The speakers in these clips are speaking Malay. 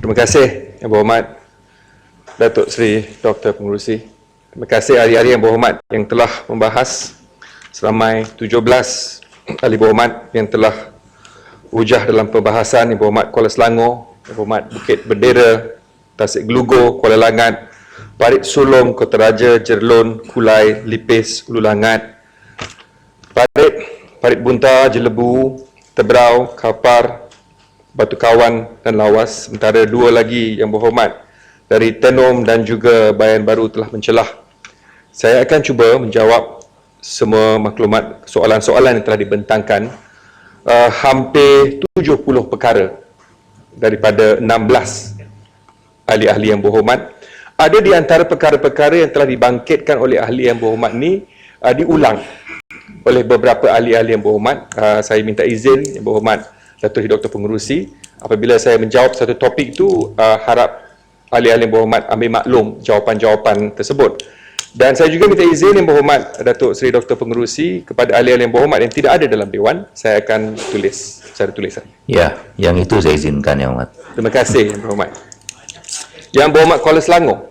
Terima kasih Yang Berhormat Datuk Seri Dr. Pengerusi. Terima kasih ahli-ahli Yang Berhormat yang telah membahas, seramai 17 ahli berhormat yang telah hujah dalam perbahasan. Yang Berhormat Kuala Selangor, Yang Berhormat Bukit Bendera, Tasik Gelugor, Kuala Langat, Parit Sulong, Kota Raja, Jerlon, Kulai, Lipis, Ulu Langat, Parit Bunta, Jelebu, Tebrau, Kapar, Batu Kawan dan Lawas. Sementara dua lagi Yang Berhormat dari Tenom dan juga Bayan Baru telah mencelah. Saya akan cuba menjawab semua maklumat soalan-soalan yang telah dibentangkan. Hampir 70 perkara daripada 16 ahli-ahli Yang Berhormat. Ada di antara perkara-perkara yang telah dibangkitkan oleh ahli Yang Berhormat ni diulang oleh beberapa ahli-ahli Yang Berhormat. Saya minta izin Yang Berhormat Datuk Seri Dr. Pengerusi, apabila saya menjawab satu topik itu, harap ahli-ahli Yang Berhormat ambil maklum jawapan-jawapan tersebut. Dan saya juga minta izin Yang Berhormat Datuk Seri Dr. Pengerusi kepada ahli-ahli Yang Berhormat yang tidak ada dalam Dewan, saya akan tulis secara tulisan. Ya, yang itu saya izinkan Yang Berhormat. Terima kasih Yang Berhormat. Yang Berhormat Kuala Selangor,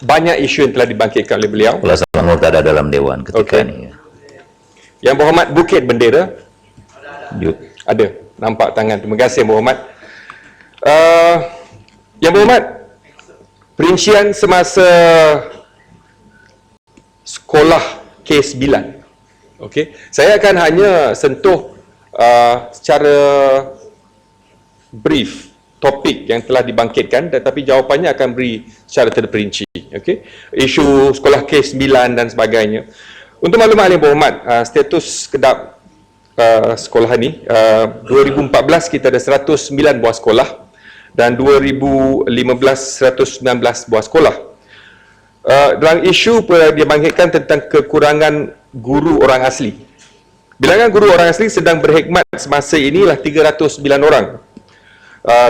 banyak isu yang telah dibangkitkan oleh beliau. Kuala Selangor tak ada dalam Dewan ketika ini. Yang Berhormat Bukit Bendera, ada, nampak tangan. Terima kasih Yang Berhormat. Yang Berhormat, perincian semasa sekolah K9. Okey, saya akan hanya sentuh secara brief topik yang telah dibangkitkan, tetapi jawapannya akan beri secara terperinci. Okey, isu sekolah K9 dan sebagainya. Untuk maklumat Yang Berhormat, status kedap sekolah ni, 2014 kita ada 109 buah sekolah dan 2015 119 buah sekolah. Dalam isu dia bangkitkan tentang kekurangan guru orang asli. Bilangan guru orang asli sedang berkhidmat semasa inilah 309 orang.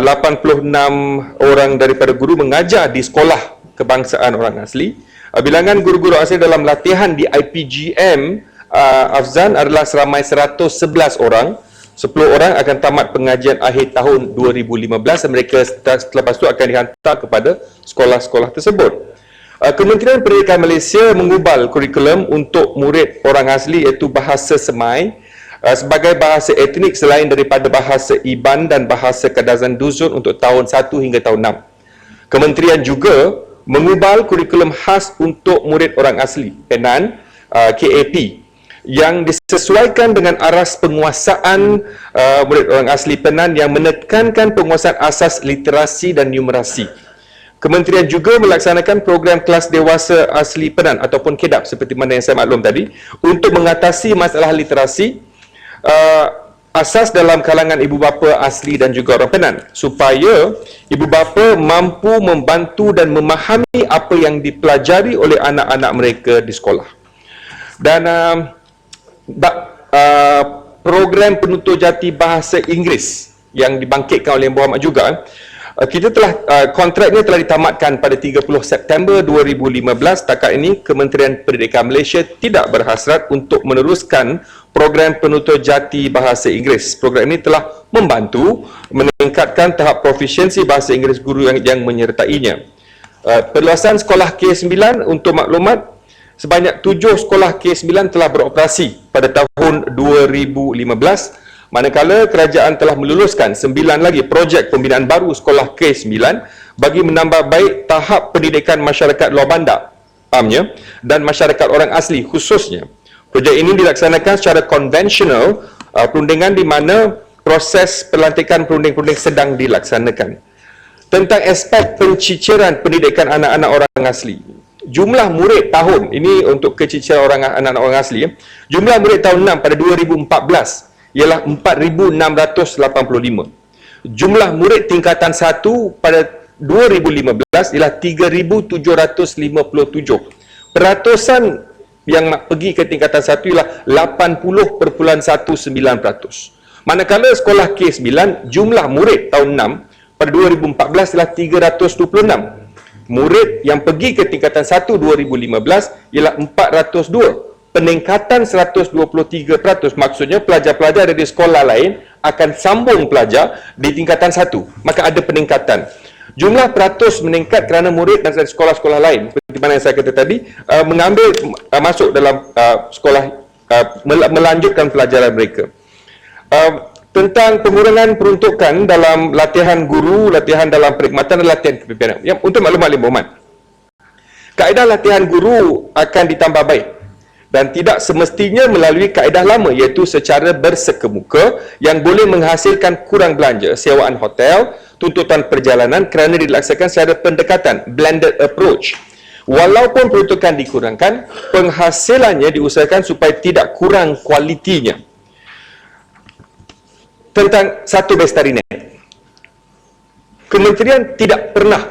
86 orang daripada guru mengajar di sekolah kebangsaan orang asli. Bilangan guru-guru asli dalam latihan di IPGM Afzan adalah seramai 111 orang. 10 orang akan tamat pengajian akhir tahun 2015 dan mereka selepas itu akan dihantar kepada sekolah-sekolah tersebut. Kementerian Pendidikan Malaysia mengubal kurikulum untuk murid orang asli iaitu bahasa Semai sebagai bahasa etnik selain daripada bahasa Iban dan bahasa Kadazan Duzun untuk tahun 1 hingga tahun 6. Kementerian juga mengubal kurikulum khas untuk murid orang asli Penan, KAP, yang disesuaikan dengan aras penguasaan murid orang asli Penan yang menekankan penguasaan asas literasi dan numerasi. Kementerian juga melaksanakan program kelas dewasa asli Penan ataupun KEDAP seperti mana yang saya maklum tadi untuk mengatasi masalah literasi asas dalam kalangan ibu bapa asli dan juga orang Penan supaya ibu bapa mampu membantu dan memahami apa yang dipelajari oleh anak-anak mereka di sekolah. Dan program penutur jati bahasa Inggeris yang dibangkitkan oleh Yang Berhormat juga, kita telah kontraknya telah ditamatkan pada 30 September 2015. Setakat ini Kementerian Pendidikan Malaysia tidak berhasrat untuk meneruskan program penutur jati bahasa Inggeris. Program ini telah membantu meningkatkan tahap profisiensi bahasa Inggeris guru yang menyertainya. Perluasan sekolah K9 untuk maklumat, sebanyak 7 sekolah K9 telah beroperasi pada tahun 2015, manakala kerajaan telah meluluskan 9 lagi projek pembinaan baru sekolah K9 bagi menambah baik tahap pendidikan masyarakat luar bandar amnya dan masyarakat orang asli khususnya. Projek ini dilaksanakan secara konvensional perundingan di mana proses pelantikan perunding-perunding sedang dilaksanakan. Tentang aspek penciciran pendidikan anak-anak orang asli, jumlah murid tahun ini untuk keciciran anak-anak orang asli, jumlah murid tahun 6 pada 2014 ialah 4,685. Jumlah murid tingkatan 1 pada 2015 ialah 3,757. Peratusan yang pergi ke tingkatan 1 ialah 80.19%. Manakala sekolah K9, jumlah murid tahun 6 pada 2014 ialah 326. Murid yang pergi ke tingkatan 1 2015 ialah 402. peningkatan 123%, maksudnya pelajar-pelajar dari sekolah lain akan sambung pelajar di tingkatan 1. Maka ada peningkatan. Jumlah peratus meningkat kerana murid dari sekolah-sekolah lain, seperti mana yang saya kata tadi, mengambil masuk dalam sekolah, melanjutkan pelajaran mereka. Tentang pengurangan peruntukan dalam latihan guru, latihan dalam perkhidmatan dan latihan kepimpinan. Yang untuk maklumat Alim Berhormat, kaedah latihan guru akan ditambah baik dan tidak semestinya melalui kaedah lama, iaitu secara bersekemuka yang boleh menghasilkan kurang belanja sewaan hotel, tuntutan perjalanan kerana dilaksanakan secara pendekatan blended approach. Walaupun peruntukan dikurangkan, penghasilannya diusahakan supaya tidak kurang kualitinya. Tentang satu bestari net, Kementerian tidak pernah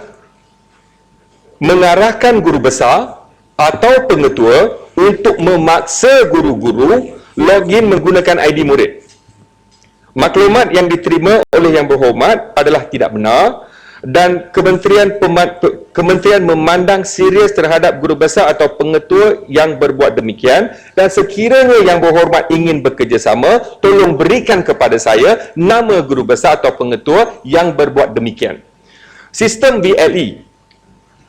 mengarahkan guru besar atau pengetua untuk memaksa guru-guru login menggunakan ID murid. Maklumat yang diterima oleh Yang Berhormat adalah tidak benar dan Kementerian memandang serius terhadap guru besar atau pengetua yang berbuat demikian, dan sekiranya Yang Berhormat ingin bekerjasama, tolong berikan kepada saya nama guru besar atau pengetua yang berbuat demikian. Sistem BLE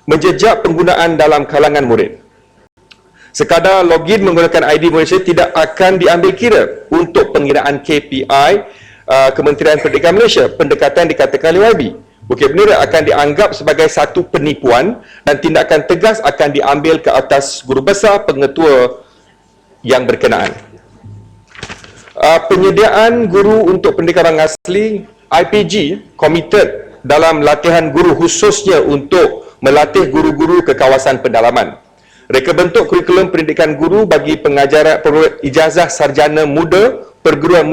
menjejak penggunaan dalam kalangan murid. Sekadar login menggunakan ID Malaysia tidak akan diambil kira untuk pengiraan KPI Kementerian Pendidikan Malaysia. Pendekatan dikatakan oleh YB, Bukit Bendera akan dianggap sebagai satu penipuan dan tindakan tegas akan diambil ke atas guru besar pengetua yang berkenaan. Penyediaan guru untuk pendidikan orang asli, IPG committed dalam latihan guru khususnya untuk melatih guru-guru ke kawasan pendalaman. Reka bentuk kurikulum pendidikan guru bagi pengajaran ijazah sarjana muda perguruan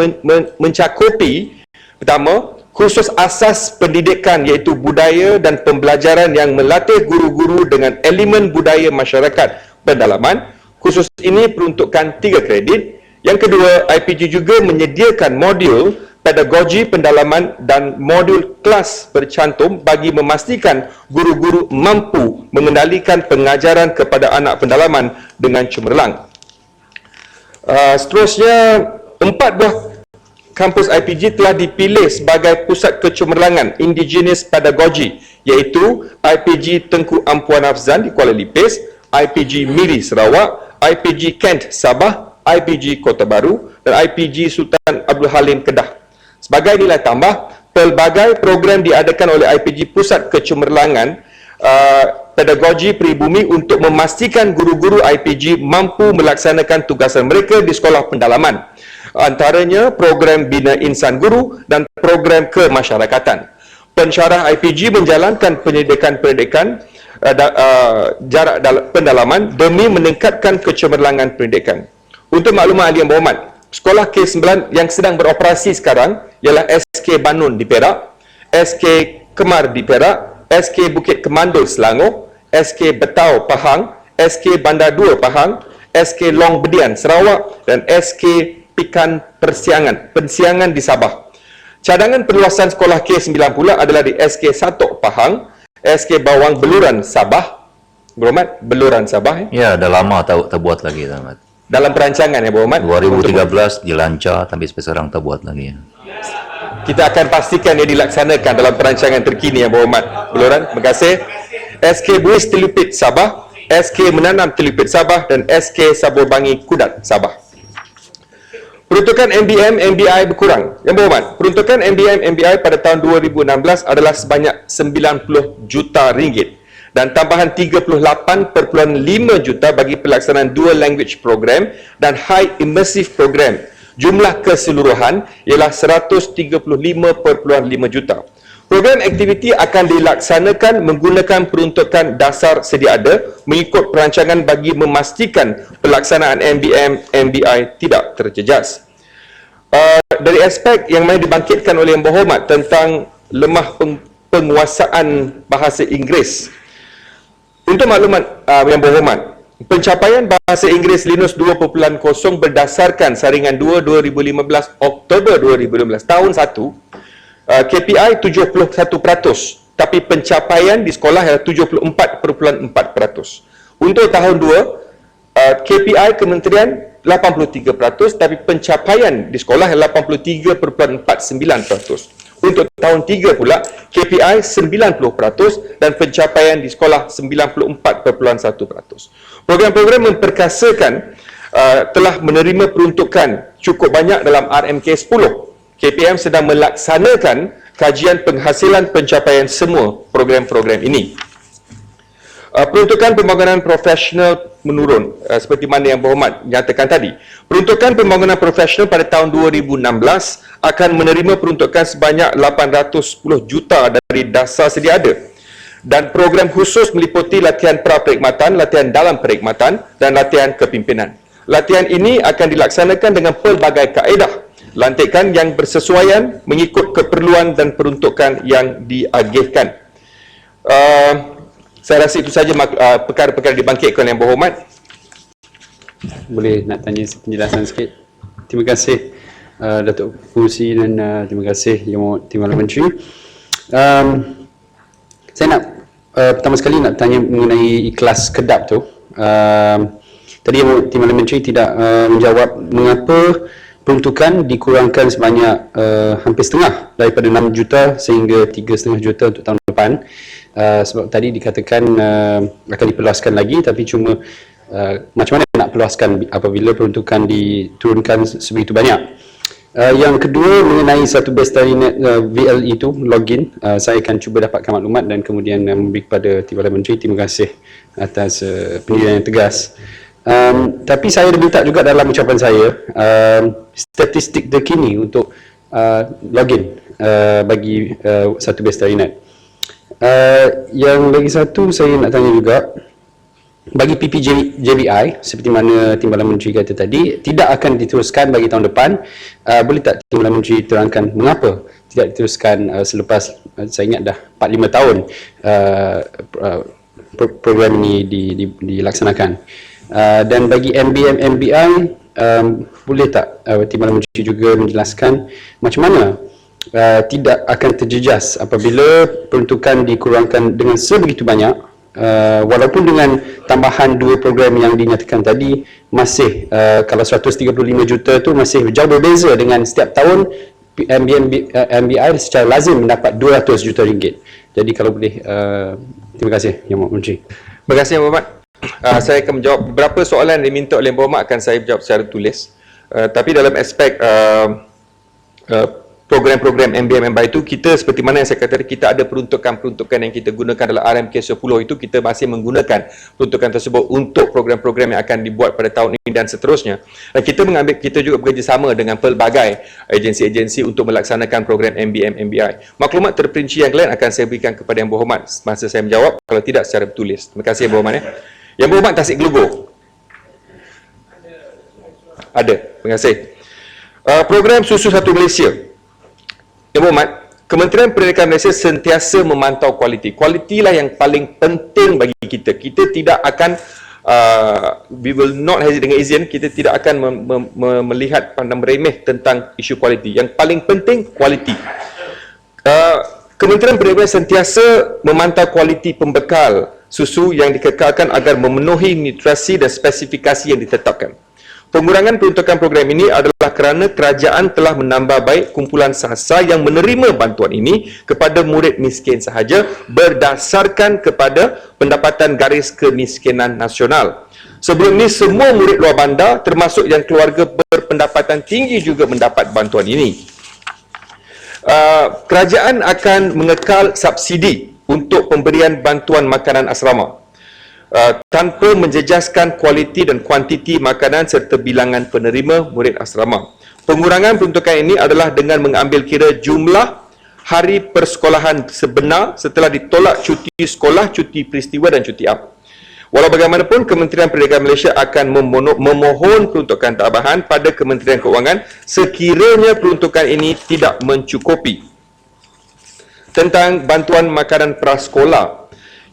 mencakupi pertama, kursus asas pendidikan iaitu budaya dan pembelajaran yang melatih guru-guru dengan elemen budaya masyarakat pendalaman. Kursus ini peruntukan 3 kredit. Yang kedua, IPG juga menyediakan modul pedagogi pendalaman dan modul kelas bercantum bagi memastikan guru-guru mampu mengendalikan pengajaran kepada anak pendalaman dengan cemerlang. Seterusnya, 4 buah kampus IPG telah dipilih sebagai pusat kecemerlangan indigenous pedagogy, iaitu IPG Tengku Ampuan Afzan di Kuala Lipis, IPG Miri Sarawak, IPG Kent Sabah, IPG Kota Baru dan IPG Sultan Abdul Halim Kedah. Sebagai nilai tambah, pelbagai program diadakan oleh IPG Pusat Kecemerlangan Pedagogi Peribumi untuk memastikan guru-guru IPG mampu melaksanakan tugasan mereka di sekolah pendalaman. Antaranya program Bina Insan Guru dan program kemasyarakatan. Pensyarah IPG menjalankan pendidikan jarak pendalaman demi meningkatkan kecemerlangan pendidikan. Untuk maklumat Ahli Yang Berhormat, sekolah K9 yang sedang beroperasi sekarang ialah SK Banun di Perak, SK Kemar di Perak, SK Bukit Kemandul Selangor, SK Betau Pahang, SK Bandar 2 Pahang, SK Long Bedian Sarawak dan SK Pikan Pensiangan di Sabah. Cadangan perluasan sekolah K9 pula adalah di SK Satok Pahang, SK Bawang Beluran Sabah. Berhormat, Beluran Sabah. Ya, dah lama terbuat lagi, Ahmad. Dalam perancangan ya, Berhormat. 2013 dilancar, tapi sampai sekarang terbuat lagi. Kita akan pastikan ia dilaksanakan dalam perancangan terkini, Yang Berhormat. Beluran, terima kasih. SK Buis Telipit Sabah, SK Menanam Telipit Sabah dan SK Sabur Bangi Kudat Sabah. Peruntukan MBM, MBI berkurang. Yang Berhormat, peruntukan MBM, MBI pada tahun 2016 adalah sebanyak 90 juta ringgit dan tambahan 38.5 juta bagi pelaksanaan Dual Language Program dan High Immersive Program. Jumlah keseluruhan ialah 135.5 juta. Program aktiviti akan dilaksanakan menggunakan peruntukan dasar sedia ada mengikut perancangan bagi memastikan pelaksanaan MBM, MBI tidak terjejas. Dari aspek yang mana dibangkitkan oleh Yang Berhormat tentang lemah penguasaan bahasa Inggeris. Untuk maklumat Yang Berhormat, pencapaian bahasa Inggeris Linus 2.0 berdasarkan saringan 2 2015 Oktober 2015 tahun 1, KPI 71%, tapi pencapaian di sekolah ialah 74.4%. Untuk tahun 2, KPI kementerian 83%, tapi pencapaian di sekolah 83.49%. Untuk tahun 3 pula, KPI 90% dan pencapaian di sekolah 94.1%. Program-program memperkasakan telah menerima peruntukan cukup banyak dalam RMK 10. KPM sedang melaksanakan kajian penghasilan pencapaian semua program-program ini. Peruntukan pembangunan profesional menurun, seperti mana Yang Berhormat nyatakan tadi. Peruntukan pembangunan profesional pada tahun 2016 akan menerima peruntukan sebanyak 810 juta dari dasar sedia ada. Dan program khusus meliputi latihan pra-perkhidmatan, latihan dalam perkhidmatan dan latihan kepimpinan. Latihan ini akan dilaksanakan dengan pelbagai kaedah lantikan yang bersesuaian mengikut keperluan dan peruntukan yang diagihkan. Saya rasa itu saja perkara-perkara dibangkitkan Yang Berhormat. Boleh nak tanya penjelasan sikit? Terima kasih Datuk Fungsi dan terima kasih Yang Timbalan Menteri. Saya nak pertama sekali nak tanya mengenai kelas kedap tu. Tadi Yang Timbalan Menteri tidak menjawab mengapa peruntukan dikurangkan sebanyak hampir setengah daripada 6 juta sehingga 3,5 juta untuk tahun depan. Sebab tadi dikatakan akan diperluaskan lagi, tapi cuma macam mana nak perluaskan apabila peruntukan diturunkan sebegitu banyak. Yang kedua mengenai satu base tarinet VLE itu login, saya akan cuba dapatkan maklumat dan kemudian memberi kepada Timbalan Menteri. Terima kasih atas pendirian yang tegas. Tapi saya minta juga dalam ucapan saya statistik terkini untuk login bagi satu base tarinet. Yang lagi satu saya nak tanya juga, bagi PPJBI seperti mana Timbalan Menteri kata tadi tidak akan diteruskan bagi tahun depan. Boleh tak Timbalan Menteri terangkan mengapa tidak diteruskan selepas saya ingat dah 4-5 tahun program ini dilaksanakan. Dan bagi MBM MBI boleh tak Timbalan Menteri juga menjelaskan macam mana tidak akan terjejas apabila peruntukan dikurangkan dengan sebegitu banyak, walaupun dengan tambahan 2 program yang dinyatakan tadi masih kalau 135 juta tu masih jauh berbeza dengan setiap tahun MBI secara lazim mendapat 200 juta ringgit. Jadi kalau boleh, terima kasih Yang Menteri. Terima kasih Yang Berhormat. Saya akan menjawab beberapa soalan yang diminta oleh Yang Berhormat, akan saya jawab secara tulis. Tapi dalam aspek program-program MBM MBI itu, kita seperti mana yang saya kata tadi, kita ada peruntukan-peruntukan yang kita gunakan dalam RMK 10 itu, kita masih menggunakan peruntukan tersebut untuk program-program yang akan dibuat pada tahun ini dan seterusnya. Dan kita juga bekerjasama dengan pelbagai agensi-agensi untuk melaksanakan program MBM MBI. Maklumat terperinci yang lain akan saya berikan kepada Yang Berhormat masa saya menjawab, kalau tidak secara bertulis. Terima kasih Yang Berhormat. Yang Berhormat, Tasik Gelugor. Ada. Terima kasih. Program Susu Satu Malaysia. Yang Berhormat, Kementerian Pendidikan Malaysia sentiasa memantau kualiti. Kualiti lah yang paling penting bagi kita. Kita tidak akan, we will not hesitate, dengan izin, kita tidak akan melihat pandang meremeh tentang isu kualiti. Yang paling penting, kualiti. Kementerian Pendidikan sentiasa memantau kualiti pembekal susu yang dikekalkan agar memenuhi nutrisi dan spesifikasi yang ditetapkan. Pengurangan peruntukan program ini adalah kerana kerajaan telah menambah baik kumpulan sahasa yang menerima bantuan ini kepada murid miskin sahaja berdasarkan kepada pendapatan garis kemiskinan nasional. Sebelum ini, semua murid luar bandar termasuk yang keluarga berpendapatan tinggi juga mendapat bantuan ini. Kerajaan akan mengekal subsidi untuk pemberian bantuan makanan asrama tanpa menjejaskan kualiti dan kuantiti makanan serta bilangan penerima murid asrama. Pengurangan peruntukan ini adalah dengan mengambil kira jumlah hari persekolahan sebenar setelah ditolak cuti sekolah, cuti peristiwa dan cuti ab. Walau bagaimanapun, Kementerian Pendidikan Malaysia akan memohon peruntukan tambahan pada Kementerian Keuangan sekiranya peruntukan ini tidak mencukupi. Tentang bantuan makanan prasekolah.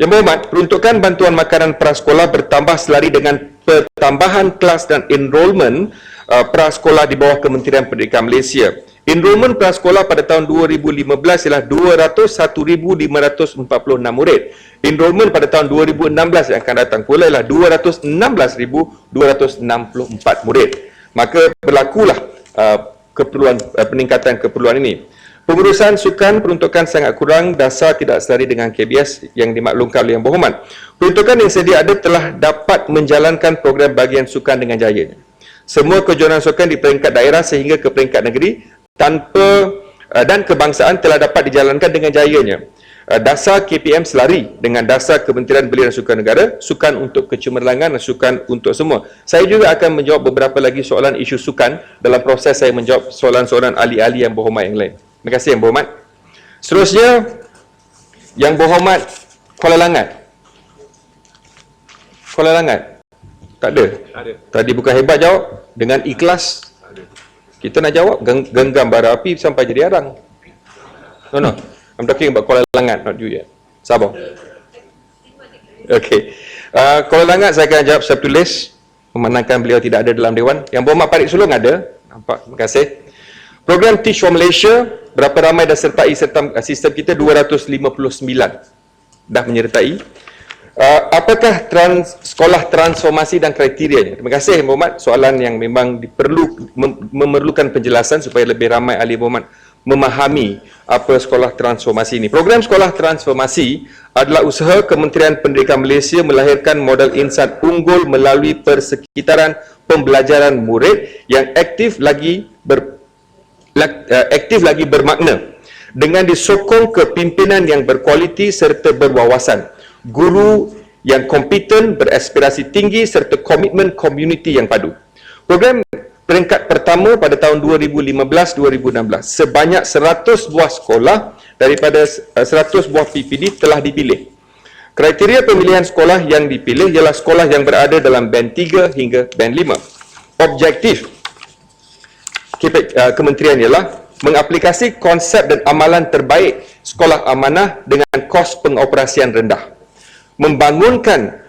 Yang Berhormat, peruntukan bantuan makanan prasekolah bertambah selari dengan pertambahan kelas dan enrolment prasekolah di bawah Kementerian Pendidikan Malaysia. Enrollment prasekolah pada tahun 2015 ialah 201,546 murid. Enrollment pada tahun 2016 yang akan datang pula ialah 216,264 murid. Maka berlakulah keperluan peningkatan keperluan ini. Pengurusan sukan peruntukan sangat kurang, dasar tidak selari dengan KBS yang dimaklumkan oleh Yang Berhormat. Peruntukan yang sedia ada telah dapat menjalankan program bahagian sukan dengan jayanya. Semua kejuaraan sukan di peringkat daerah sehingga ke peringkat negeri dan kebangsaan telah dapat dijalankan dengan jayanya. Dasar KPM selari dengan dasar Kementerian Belia dan Sukan Negara, sukan untuk kecemerlangan dan sukan untuk semua. Saya juga akan menjawab beberapa lagi soalan isu sukan dalam proses saya menjawab soalan-soalan ahli-ahli Yang Berhormat yang lain. Terima kasih Yang Berhormat. Seterusnya, Yang Berhormat Kuala Langat. Kuala Langat? Tak ada? Ada. Tadi bukan hebat jawab. Dengan ikhlas. Kita nak jawab, genggam bara api sampai jadi arang. No. I'm talking about Kuala Langat, not you yet. Sabar. Okay. Kuala Langat saya akan jawab secara tulis. Memandangkan beliau tidak ada dalam Dewan. Yang Berhormat Parit Sulong ada. Nampak? Terima kasih. Program Teach for Malaysia, berapa ramai dah sertai sistem kita? 259 dah menyertai. Apakah sekolah transformasi dan kriterianya? Terima kasih Yang Berhormat. Soalan yang memang memerlukan penjelasan supaya lebih ramai ahli Berhormat memahami apa sekolah transformasi ini. Program sekolah transformasi adalah usaha Kementerian Pendidikan Malaysia melahirkan model insan unggul melalui persekitaran pembelajaran murid yang aktif lagi bermakna dengan disokong kepimpinan yang berkualiti serta berwawasan, guru yang kompeten, beraspirasi tinggi serta komitmen komuniti yang padu. Program peringkat pertama pada tahun 2015-2016, sebanyak 100 buah sekolah daripada 100 buah PPD telah dipilih. Kriteria pemilihan sekolah yang dipilih ialah sekolah yang berada dalam band 3 hingga band 5. Objektif kementerian ialah mengaplikasi konsep dan amalan terbaik sekolah amanah dengan kos pengoperasian rendah, membangunkan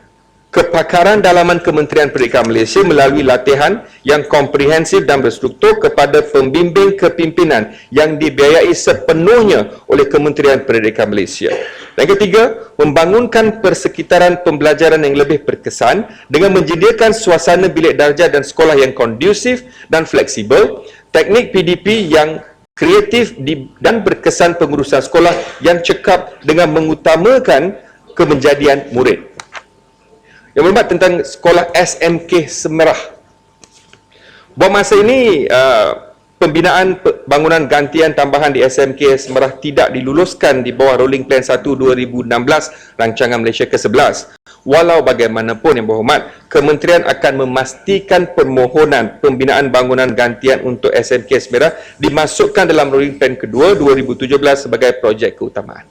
kepakaran dalaman Kementerian Pendidikan Malaysia melalui latihan yang komprehensif dan berstruktur kepada pembimbing kepimpinan yang dibiayai sepenuhnya oleh Kementerian Pendidikan Malaysia. Dan ketiga, membangunkan persekitaran pembelajaran yang lebih berkesan dengan menyediakan suasana bilik darjah dan sekolah yang kondusif dan fleksibel, teknik PDP yang kreatif dan berkesan pengurusan sekolah yang cekap dengan mengutamakan kemenjadian murid. Yang berhormat tentang sekolah SMK Semerah. Buat masa ini, pembinaan bangunan gantian tambahan di SMK Semerah tidak diluluskan di bawah Rolling Plan 1 2016 Rancangan Malaysia ke-11. Walau bagaimanapun Yang Berhormat, Kementerian akan memastikan permohonan pembinaan bangunan gantian untuk SMK Semerah dimasukkan dalam Rolling Plan kedua 2017 sebagai projek keutamaan.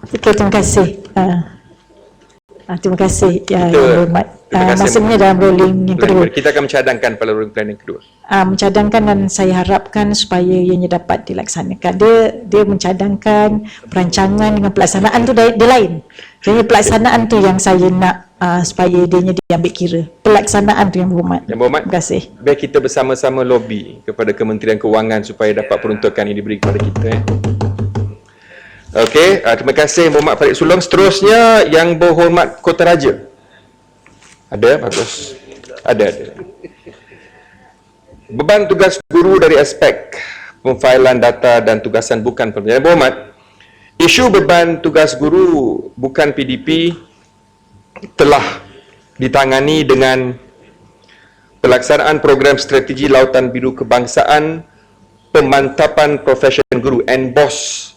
Okey, terima kasih. Terima kasih Yang Berhormat. Maksudnya dalam rolling yang kedua. Kita akan mencadangkan pada rolling plan yang kedua. Mencadangkan dan saya harapkan supaya ianya dapat dilaksanakan. Dia mencadangkan perancangan dengan pelaksanaan tu dia lain. Jadi pelaksanaan tu yang saya nak supaya dianya diambil kira. Pelaksanaan tu Yang Berhormat. Yang Berhormat, terima kasih. Biar kita bersama-sama lobby kepada Kementerian Kewangan supaya dapat peruntukan ini diberi kepada kita. Okey, terima kasih Yang Berhormat Farid Sulong. Seterusnya Yang Berhormat Kota Raja. Ada? Bagus. Ada. Beban tugas guru dari aspek pemfailan data dan tugasan bukan pembelajaran. Yang Berhormat, isu beban tugas guru bukan PDP telah ditangani dengan pelaksanaan program strategi Lautan Biru Kebangsaan, pemantapan profesion guru NBOS,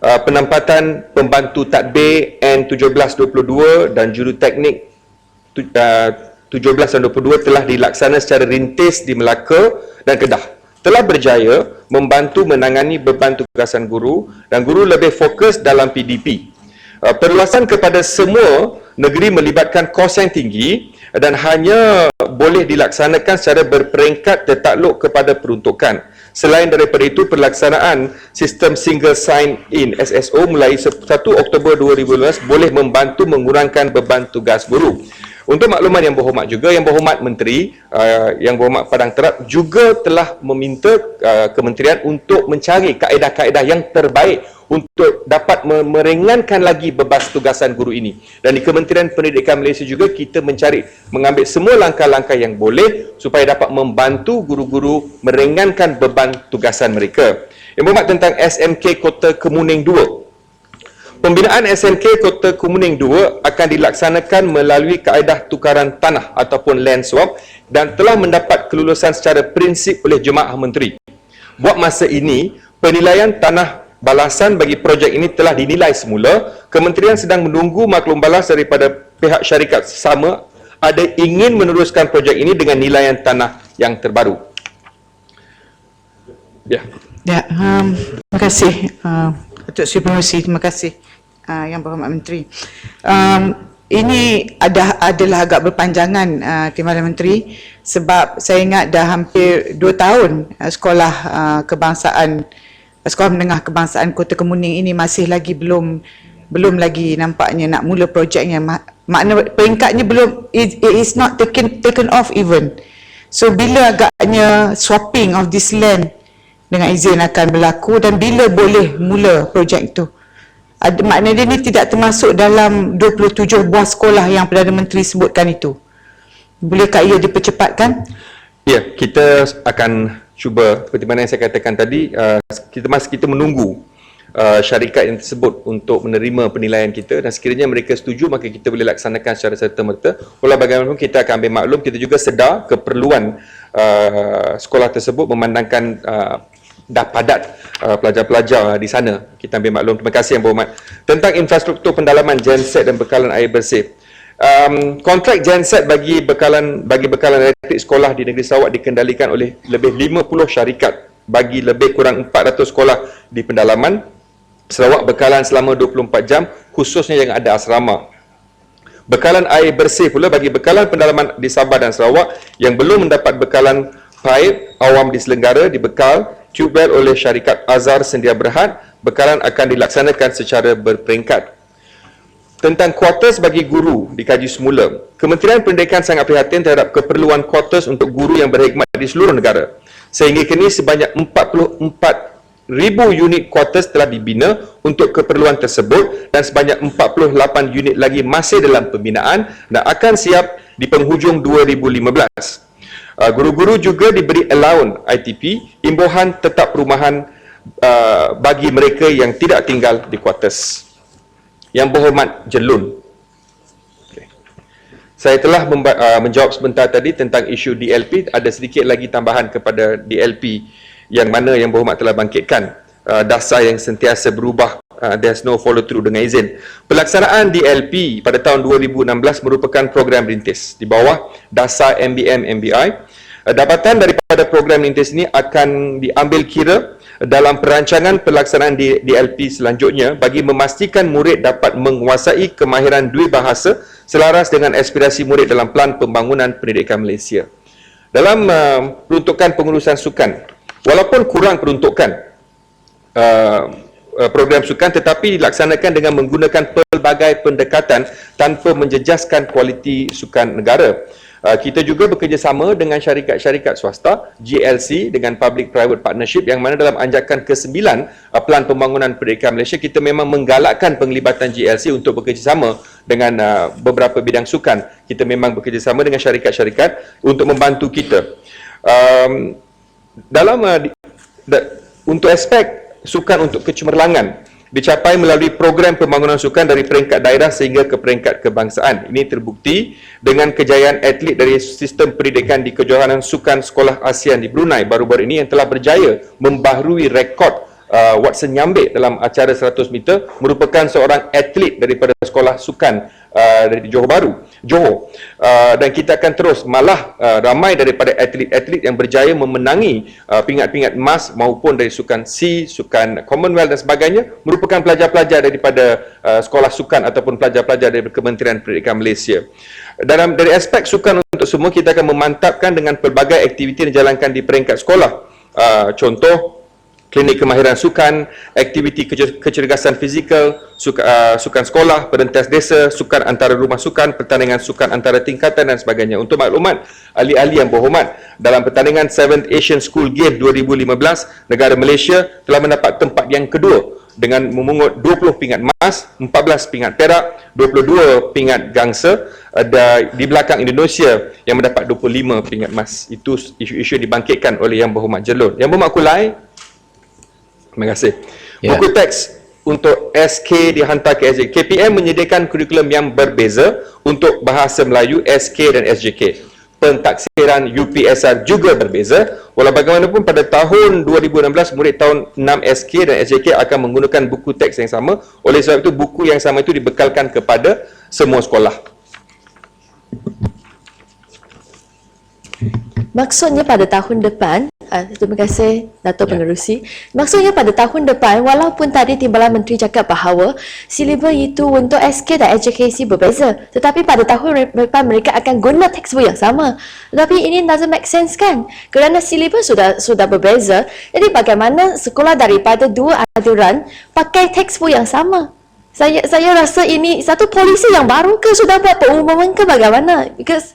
penempatan pembantu tadbir N1722 dan juruteknik 17 dan 22 telah dilaksana secara rintis di Melaka dan Kedah. Telah berjaya membantu menangani beban tugasan guru dan guru lebih fokus dalam PDP. Perluasan kepada semua negeri melibatkan kos yang tinggi dan hanya boleh dilaksanakan secara berperingkat tertakluk kepada peruntukan. Selain daripada itu, pelaksanaan sistem single sign in SSO mulai 1 Oktober 2012 boleh membantu mengurangkan beban tugas guru. Untuk makluman Yang Berhormat juga, Yang Berhormat Menteri, Yang Berhormat Padang Terap juga telah meminta kementerian untuk mencari kaedah-kaedah yang terbaik untuk dapat meringankan lagi beban tugasan guru ini. Dan di Kementerian Pendidikan Malaysia juga kita mengambil semua langkah-langkah yang boleh supaya dapat membantu guru-guru meringankan beban tugasan mereka. Yang Berhormat tentang SMK Kota Kemuning 2. Pembinaan SMK Kota Kemuning 2 akan dilaksanakan melalui kaedah tukaran tanah ataupun land swap dan telah mendapat kelulusan secara prinsip oleh Jemaah Menteri. Buat masa ini, penilaian tanah balasan bagi projek ini telah dinilai semula. Kementerian sedang menunggu maklum balas daripada pihak syarikat sama ada ingin meneruskan projek ini dengan nilaian tanah yang terbaru. Ya. Ya, terima kasih Datuk Seri Pengerusi, terima kasih Yang Berhormat Menteri. Ini adalah agak berpanjangan Timbalan Menteri, sebab saya ingat dah hampir 2 tahun sekolah kebangsaan, sekolah menengah kebangsaan Kota Kemuning ini masih lagi belum lagi nampaknya nak mula projeknya. Makna peringkatnya belum, it is not taken off even. So bila agaknya swapping of this land dengan izin akan berlaku dan bila boleh mula projek itu? Maknanya dia ni tidak termasuk dalam 27 buah sekolah yang Perdana Menteri sebutkan itu. Bolehkah ia dipercepatkan? Ya, kita akan cuba, seperti mana yang saya katakan tadi, kita menunggu syarikat yang tersebut untuk menerima penilaian kita, dan sekiranya mereka setuju maka kita boleh laksanakan secara serta-merta. Walau bagaimanapun kita akan ambil maklum, kita juga sedar keperluan sekolah tersebut memandangkan dah padat pelajar-pelajar di sana. Kita ambil maklum. Terima kasih Yang Berhormat. Tentang infrastruktur pendalaman genset dan bekalan air bersih. Kontrak genset bagi bekalan elektrik sekolah di negeri Sarawak dikendalikan oleh lebih 50 syarikat bagi lebih kurang 400 sekolah di pendalaman Sarawak bekalan selama 24 jam, khususnya yang ada asrama. Bekalan air bersih pula bagi bekalan pendalaman di Sabah dan Sarawak yang belum mendapat bekalan paip awam diselenggara dibekal tubel oleh syarikat Azhar Sendia Berhad. Bekalan akan dilaksanakan secara berperingkat. Tentang kuartus bagi guru dikaji semula. Kementerian Pendidikan sangat prihatin terhadap keperluan kuartus untuk guru yang berkhidmat di seluruh negara. Sehingga kini sebanyak 44,000 unit kuartus telah dibina untuk keperluan tersebut dan sebanyak 48 unit lagi masih dalam pembinaan dan akan siap di penghujung 2015. Guru-guru juga diberi allowance ITP, imbuhan tetap perumahan bagi mereka yang tidak tinggal di kuartus. Yang Berhormat Jelun. Okay. Saya telah menjawab sebentar tadi tentang isu DLP. Ada sedikit lagi tambahan kepada DLP yang mana Yang Berhormat telah bangkitkan. Dasar yang sentiasa berubah, there's no follow through dengan izin. Pelaksanaan DLP pada tahun 2016 merupakan program rintis di bawah dasar MBM MBI. Dapatan daripada program rintis ini akan diambil kira dalam perancangan pelaksanaan DLP selanjutnya bagi memastikan murid dapat menguasai kemahiran dua bahasa selaras dengan aspirasi murid dalam Pelan Pembangunan Pendidikan Malaysia. Dalam peruntukan pengurusan sukan, walaupun kurang peruntukan program sukan tetapi dilaksanakan dengan menggunakan pelbagai pendekatan tanpa menjejaskan kualiti sukan negara. Kita juga bekerjasama dengan syarikat-syarikat swasta, GLC dengan Public-Private Partnership yang mana dalam anjakan ke-9 Pelan Pembangunan Pendidikan Malaysia, kita memang menggalakkan penglibatan GLC untuk bekerjasama dengan beberapa bidang sukan. Kita memang bekerjasama dengan syarikat-syarikat untuk membantu kita. Untuk aspek sukan untuk kecemerlangan, dicapai melalui program pembangunan sukan dari peringkat daerah sehingga ke peringkat kebangsaan. Ini terbukti dengan kejayaan atlet dari sistem pendidikan di kejohanan sukan sekolah ASEAN di Brunei baru-baru ini yang telah berjaya membaharui rekod Watson Nyambik dalam acara 100 meter merupakan seorang atlet daripada sekolah sukan dari Johor Bahru, Johor. Dan kita akan terus, malah ramai daripada atlet-atlet yang berjaya memenangi pingat-pingat emas maupun dari sukan SEA, sukan Commonwealth dan sebagainya merupakan pelajar-pelajar daripada sekolah sukan ataupun pelajar-pelajar dari Kementerian Pendidikan Malaysia. Dari aspek sukan untuk semua, kita akan memantapkan dengan pelbagai aktiviti yang dijalankan di peringkat sekolah. Contoh, klinik kemahiran sukan, aktiviti kecergasan fizikal, sukan sekolah, pentas desa, sukan antara rumah sukan, pertandingan sukan antara tingkatan dan sebagainya. Untuk maklumat ahli-ahli yang berhormat, dalam pertandingan 7th Asian School Games 2015, negara Malaysia telah mendapat tempat yang kedua dengan memungut 20 pingat emas, 14 pingat perak, 22 pingat gangsa, di belakang Indonesia yang mendapat 25 pingat emas. Itu isu-isu yang dibangkitkan oleh Yang Berhormat Jelun. Yang Berhormat Kulai, terima kasih. Ya. Buku teks untuk SK dihantar ke SJK. KPM menyediakan kurikulum yang berbeza untuk bahasa Melayu, SK dan SJK. Pentaksiran UPSR juga berbeza. Walau bagaimanapun, pada tahun 2016, murid tahun 6 SK dan SJK akan menggunakan buku teks yang sama. Oleh sebab itu, buku yang sama itu dibekalkan kepada semua sekolah. Maksudnya pada tahun depan, terima kasih Dato' Pengerusi. Maksudnya pada tahun depan, walaupun tadi Timbalan Menteri cakap bahawa silibus itu untuk SK dan SJKC berbeza, tetapi pada tahun depan mereka akan guna textbook yang sama. Tetapi ini doesn't make sense kan? Kerana silibus sudah berbeza, jadi bagaimana sekolah daripada dua aliran pakai textbook yang sama? Saya rasa ini satu polisi yang baru ke sudah buat pengumuman ke bagaimana? Because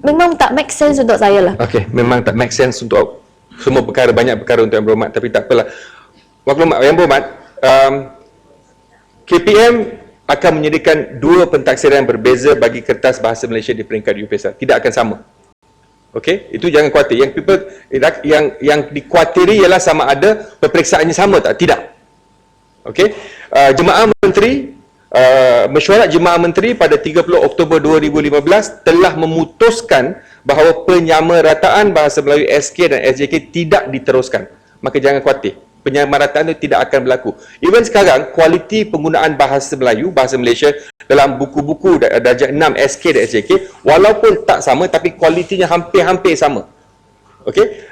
memang tak make sense untuk saya lah. Okey, memang tak make sense untuk semua perkara, banyak perkara untuk Yang Berhormat, tapi tak apalah. Maklumat Yang Berhormat, KPM akan menyediakan dua pentaksiran yang berbeza bagi kertas bahasa Malaysia di peringkat UPSR. Tidak akan sama. Okey, itu jangan khawatir. Yang dikhawatiri ialah sama ada peperiksaannya sama tak? Tidak. Okey, Jemaah Menteri, Mesyuarat Jemaah Menteri pada 30 Oktober 2015 telah memutuskan bahawa penyamarataan bahasa Melayu SK dan SJK tidak diteruskan. Maka jangan khawatir, penyamarataan itu tidak akan berlaku. Even sekarang, kualiti penggunaan bahasa Melayu, bahasa Malaysia dalam buku-buku darjah 6 SK dan SJK walaupun tak sama, tapi kualitinya hampir-hampir sama. Okey,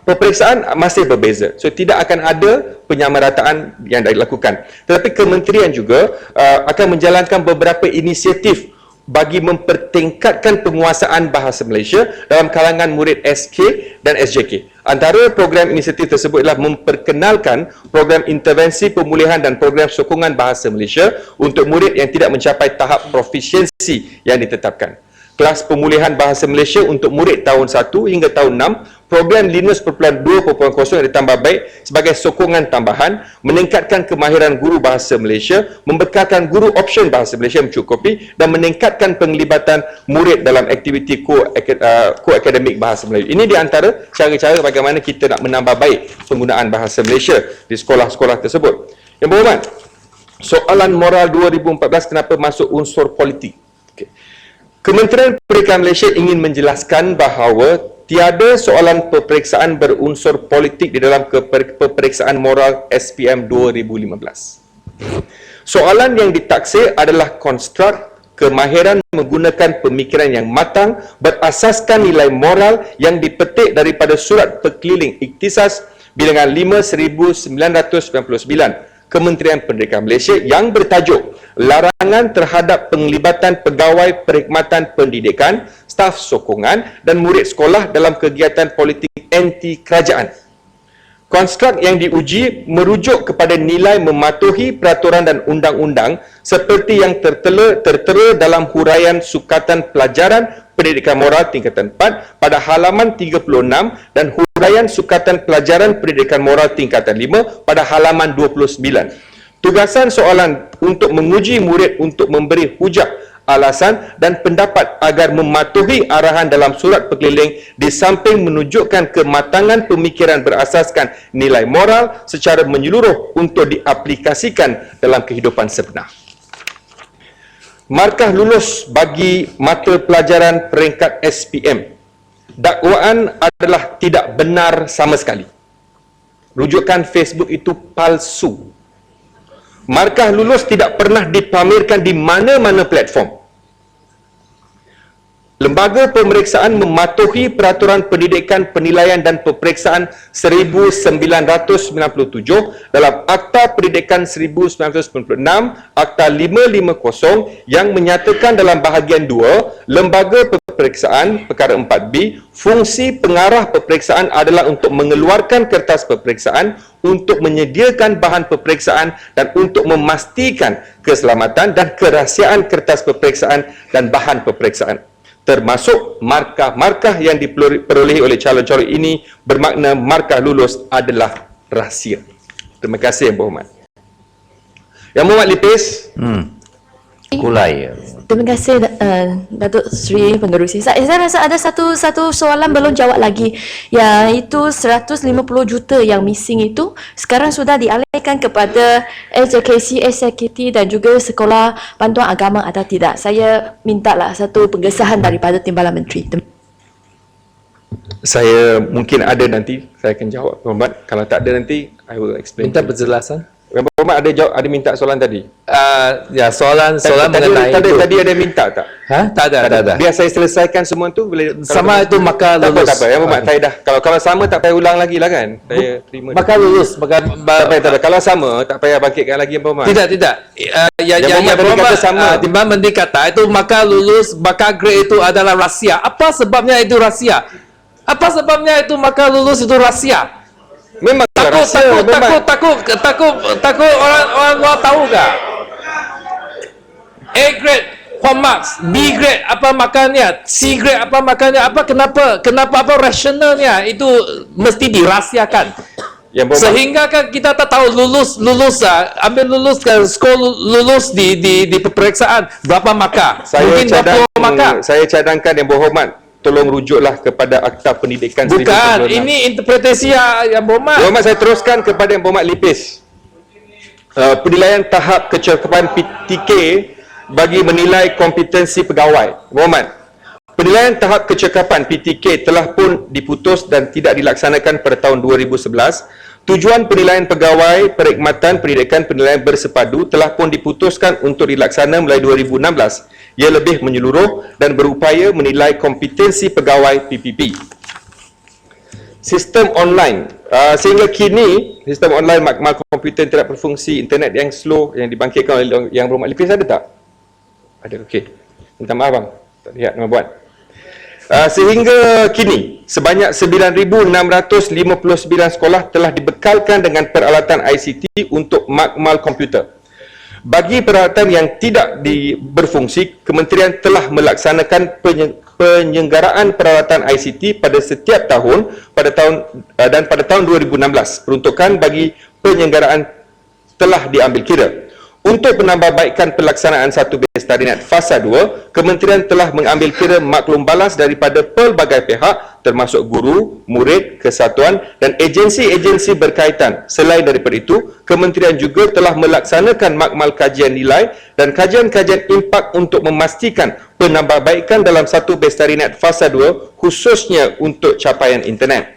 peperiksaan masih berbeza. So, tidak akan ada penyamarataan yang dilakukan. Tetapi kementerian juga akan menjalankan beberapa inisiatif bagi mempertingkatkan penguasaan bahasa Malaysia dalam kalangan murid SK dan SJK. Antara program inisiatif tersebut adalah memperkenalkan program intervensi pemulihan dan program sokongan bahasa Malaysia untuk murid yang tidak mencapai tahap profisiensi yang ditetapkan. Kelas pemulihan bahasa Malaysia untuk murid tahun 1 hingga tahun 6, program Linus 2.0 yang ditambah baik sebagai sokongan tambahan, meningkatkan kemahiran guru bahasa Malaysia, membekalkan guru option bahasa Malaysia mencukupi dan meningkatkan penglibatan murid dalam aktiviti ko-akademik bahasa Melayu. Ini di antara cara-cara bagaimana kita nak menambah baik penggunaan bahasa Malaysia di sekolah-sekolah tersebut. Yang Berhormat, soalan moral 2014 kenapa masuk unsur politik? Okay. Kementerian Pendidikan Malaysia ingin menjelaskan bahawa tiada soalan peperiksaan berunsur politik di dalam peperiksaan moral SPM 2015. Soalan yang ditaksir adalah konstruk kemahiran menggunakan pemikiran yang matang berasaskan nilai moral yang dipetik daripada Surat Perkeliling Ikhtisas bilangan 5/1999 Kementerian Pendidikan Malaysia yang bertajuk Larangan terhadap penglibatan pegawai perkhidmatan pendidikan, staf sokongan dan murid sekolah dalam kegiatan politik anti kerajaan. Konstruk yang diuji merujuk kepada nilai mematuhi peraturan dan undang-undang seperti yang tertera dalam huraian Sukatan Pelajaran Pendidikan Moral tingkatan 4 pada halaman 36 dan huraian Sukatan Pelajaran Pendidikan Moral tingkatan 5 pada halaman 29. Tugasan soalan untuk menguji murid untuk memberi hujah, alasan dan pendapat agar mematuhi arahan dalam surat perkeliling di samping menunjukkan kematangan pemikiran berasaskan nilai moral secara menyeluruh untuk diaplikasikan dalam kehidupan sebenar. Markah lulus bagi mata pelajaran peringkat SPM. Dakwaan adalah tidak benar sama sekali. rujukan Facebook itu palsu. Markah lulus tidak pernah dipamerkan di mana-mana platform. Lembaga pemeriksaan mematuhi Peraturan Pendidikan, Penilaian dan Peperiksaan 1997 dalam Akta Pendidikan 1996, Akta 550 yang menyatakan dalam bahagian 2, Lembaga Peperiksaan Perkara 4B, fungsi pengarah peperiksaan adalah untuk mengeluarkan kertas peperiksaan, untuk menyediakan bahan peperiksaan dan untuk memastikan keselamatan dan kerahsiaan kertas peperiksaan dan bahan peperiksaan, termasuk markah-markah yang diperolehi oleh calon-calon ini bermakna markah lulus adalah rahsia. Terima kasih Yang Berhormat. Yang Berhormat Lipis. Kulai. Terima kasih Datuk Seri Pengerusi. Saya rasa ada satu soalan belum jawab lagi. Iaitu 150 juta yang missing itu sekarang sudah dialihkan kepada SJKC, SKT dan juga Sekolah Bantuan Agama atau tidak? Saya mintalah satu pengesahan daripada Timbalan Menteri. Saya mungkin ada nanti, saya akan jawab Berhormat. Kalau tak ada nanti, I will explain. Minta penjelasan. Yang Berhormat ada minta soalan tadi. Ya, soalan mengenai Tadi ada minta tak? Tak ada. Biar saya selesaikan semua tu boleh. Sama itu maka lulus. Tak apa. Yang Berhormat, saya dah. Kalau sama tak payah ulang lagi lah kan. Saya terima. Maka lulus. Tak payah. Kalau sama tak payah bangkitkan lagi Yang Berhormat. Tidak. Yang Berhormat tadi kata sama. Timbalan Menteri kata itu maka lulus, maka grade itu adalah rahsia. Apa sebabnya itu rahsia? Apa sebabnya itu maka lulus itu rahsia? Memang Takut orang luar tahu tak? A grade, what marks? B grade, apa makannya? C grade, apa makannya? Kenapa apa rasionalnya? Itu mesti dirahsiakan. Sehingga kan kita tak tahu lulus ke sekolah lulus di peperiksaan berapa markah? Mungkin 20 markah. Saya cadangkan Yang Berhormat, tolong rujuklah kepada Akta Pendidikan. Bukan, ini interpretasi Yang Berhormat. Berhormat, saya teruskan kepada Yang Berhormat Lipis. Penilaian tahap kecakapan PTK bagi menilai kompetensi pegawai. Berhormat, penilaian tahap kecakapan PTK telah pun diputus dan tidak dilaksanakan pada tahun 2011. Tujuan penilaian pegawai perkhidmatan pendidikan penilaian bersepadu telah pun diputuskan untuk dilaksana mulai 2016. Ia lebih menyeluruh dan berupaya menilai kompetensi pegawai PPP. Sistem online. Sehingga kini, sistem online makmal komputer tidak berfungsi, internet yang slow yang dibangkitkan oleh Yang Berhormat Lipis ada tak? Ada, okey. Minta maaf bang, tak lihat nama buat. Sehingga kini, sebanyak 9,659 sekolah telah dibekalkan dengan peralatan ICT untuk makmal komputer. Bagi peralatan yang tidak berfungsi, Kementerian telah melaksanakan penyelenggaraan peralatan ICT pada setiap tahun pada tahun 2016. Peruntukan bagi penyelenggaraan telah diambil kira. Untuk penambahbaikan pelaksanaan satu base tarikat fasa 2, Kementerian telah mengambil kira maklum balas daripada pelbagai pihak termasuk guru, murid, kesatuan dan agensi-agensi berkaitan. Selain daripada itu, Kementerian juga telah melaksanakan makmal kajian nilai dan kajian-kajian impak untuk memastikan penambahbaikan dalam satu base tarikat fasa 2 khususnya untuk capaian internet.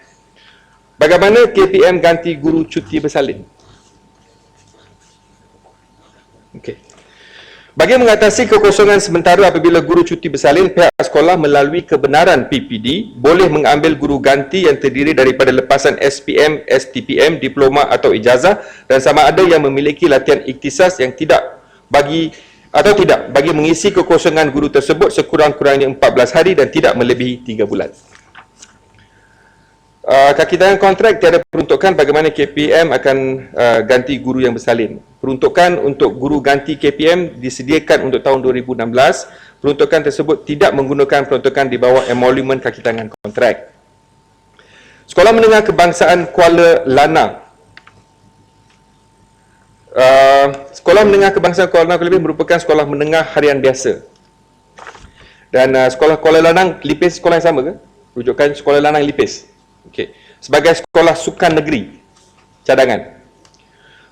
Bagaimana KPM ganti guru cuti bersalin? Okey. Bagi mengatasi kekosongan sementara apabila guru cuti bersalin, pihak sekolah melalui kebenaran PPD boleh mengambil guru ganti yang terdiri daripada lepasan SPM, STPM, diploma atau ijazah dan sama ada yang memiliki latihan ikhtisas yang tidak bagi mengisi kekosongan guru tersebut sekurang-kurangnya 14 hari dan tidak melebihi 3 bulan. Kaki tangan kontrak tiada peruntukan bagaimana KPM akan ganti guru yang bersalin. Peruntukan untuk guru ganti KPM disediakan untuk tahun 2016. Peruntukan tersebut tidak menggunakan peruntukan di bawah emolument kaki tangan kontrak. Sekolah Menengah Kebangsaan Kuala Lanang. Sekolah Menengah Kebangsaan Kuala Lanang lebih merupakan sekolah menengah harian biasa. Dan sekolah Kuala Lanang Lipis sekolah yang sama ke? Rujukan Sekolah Lanang Lipis. Okey. Sebagai sekolah sukan negeri cadangan.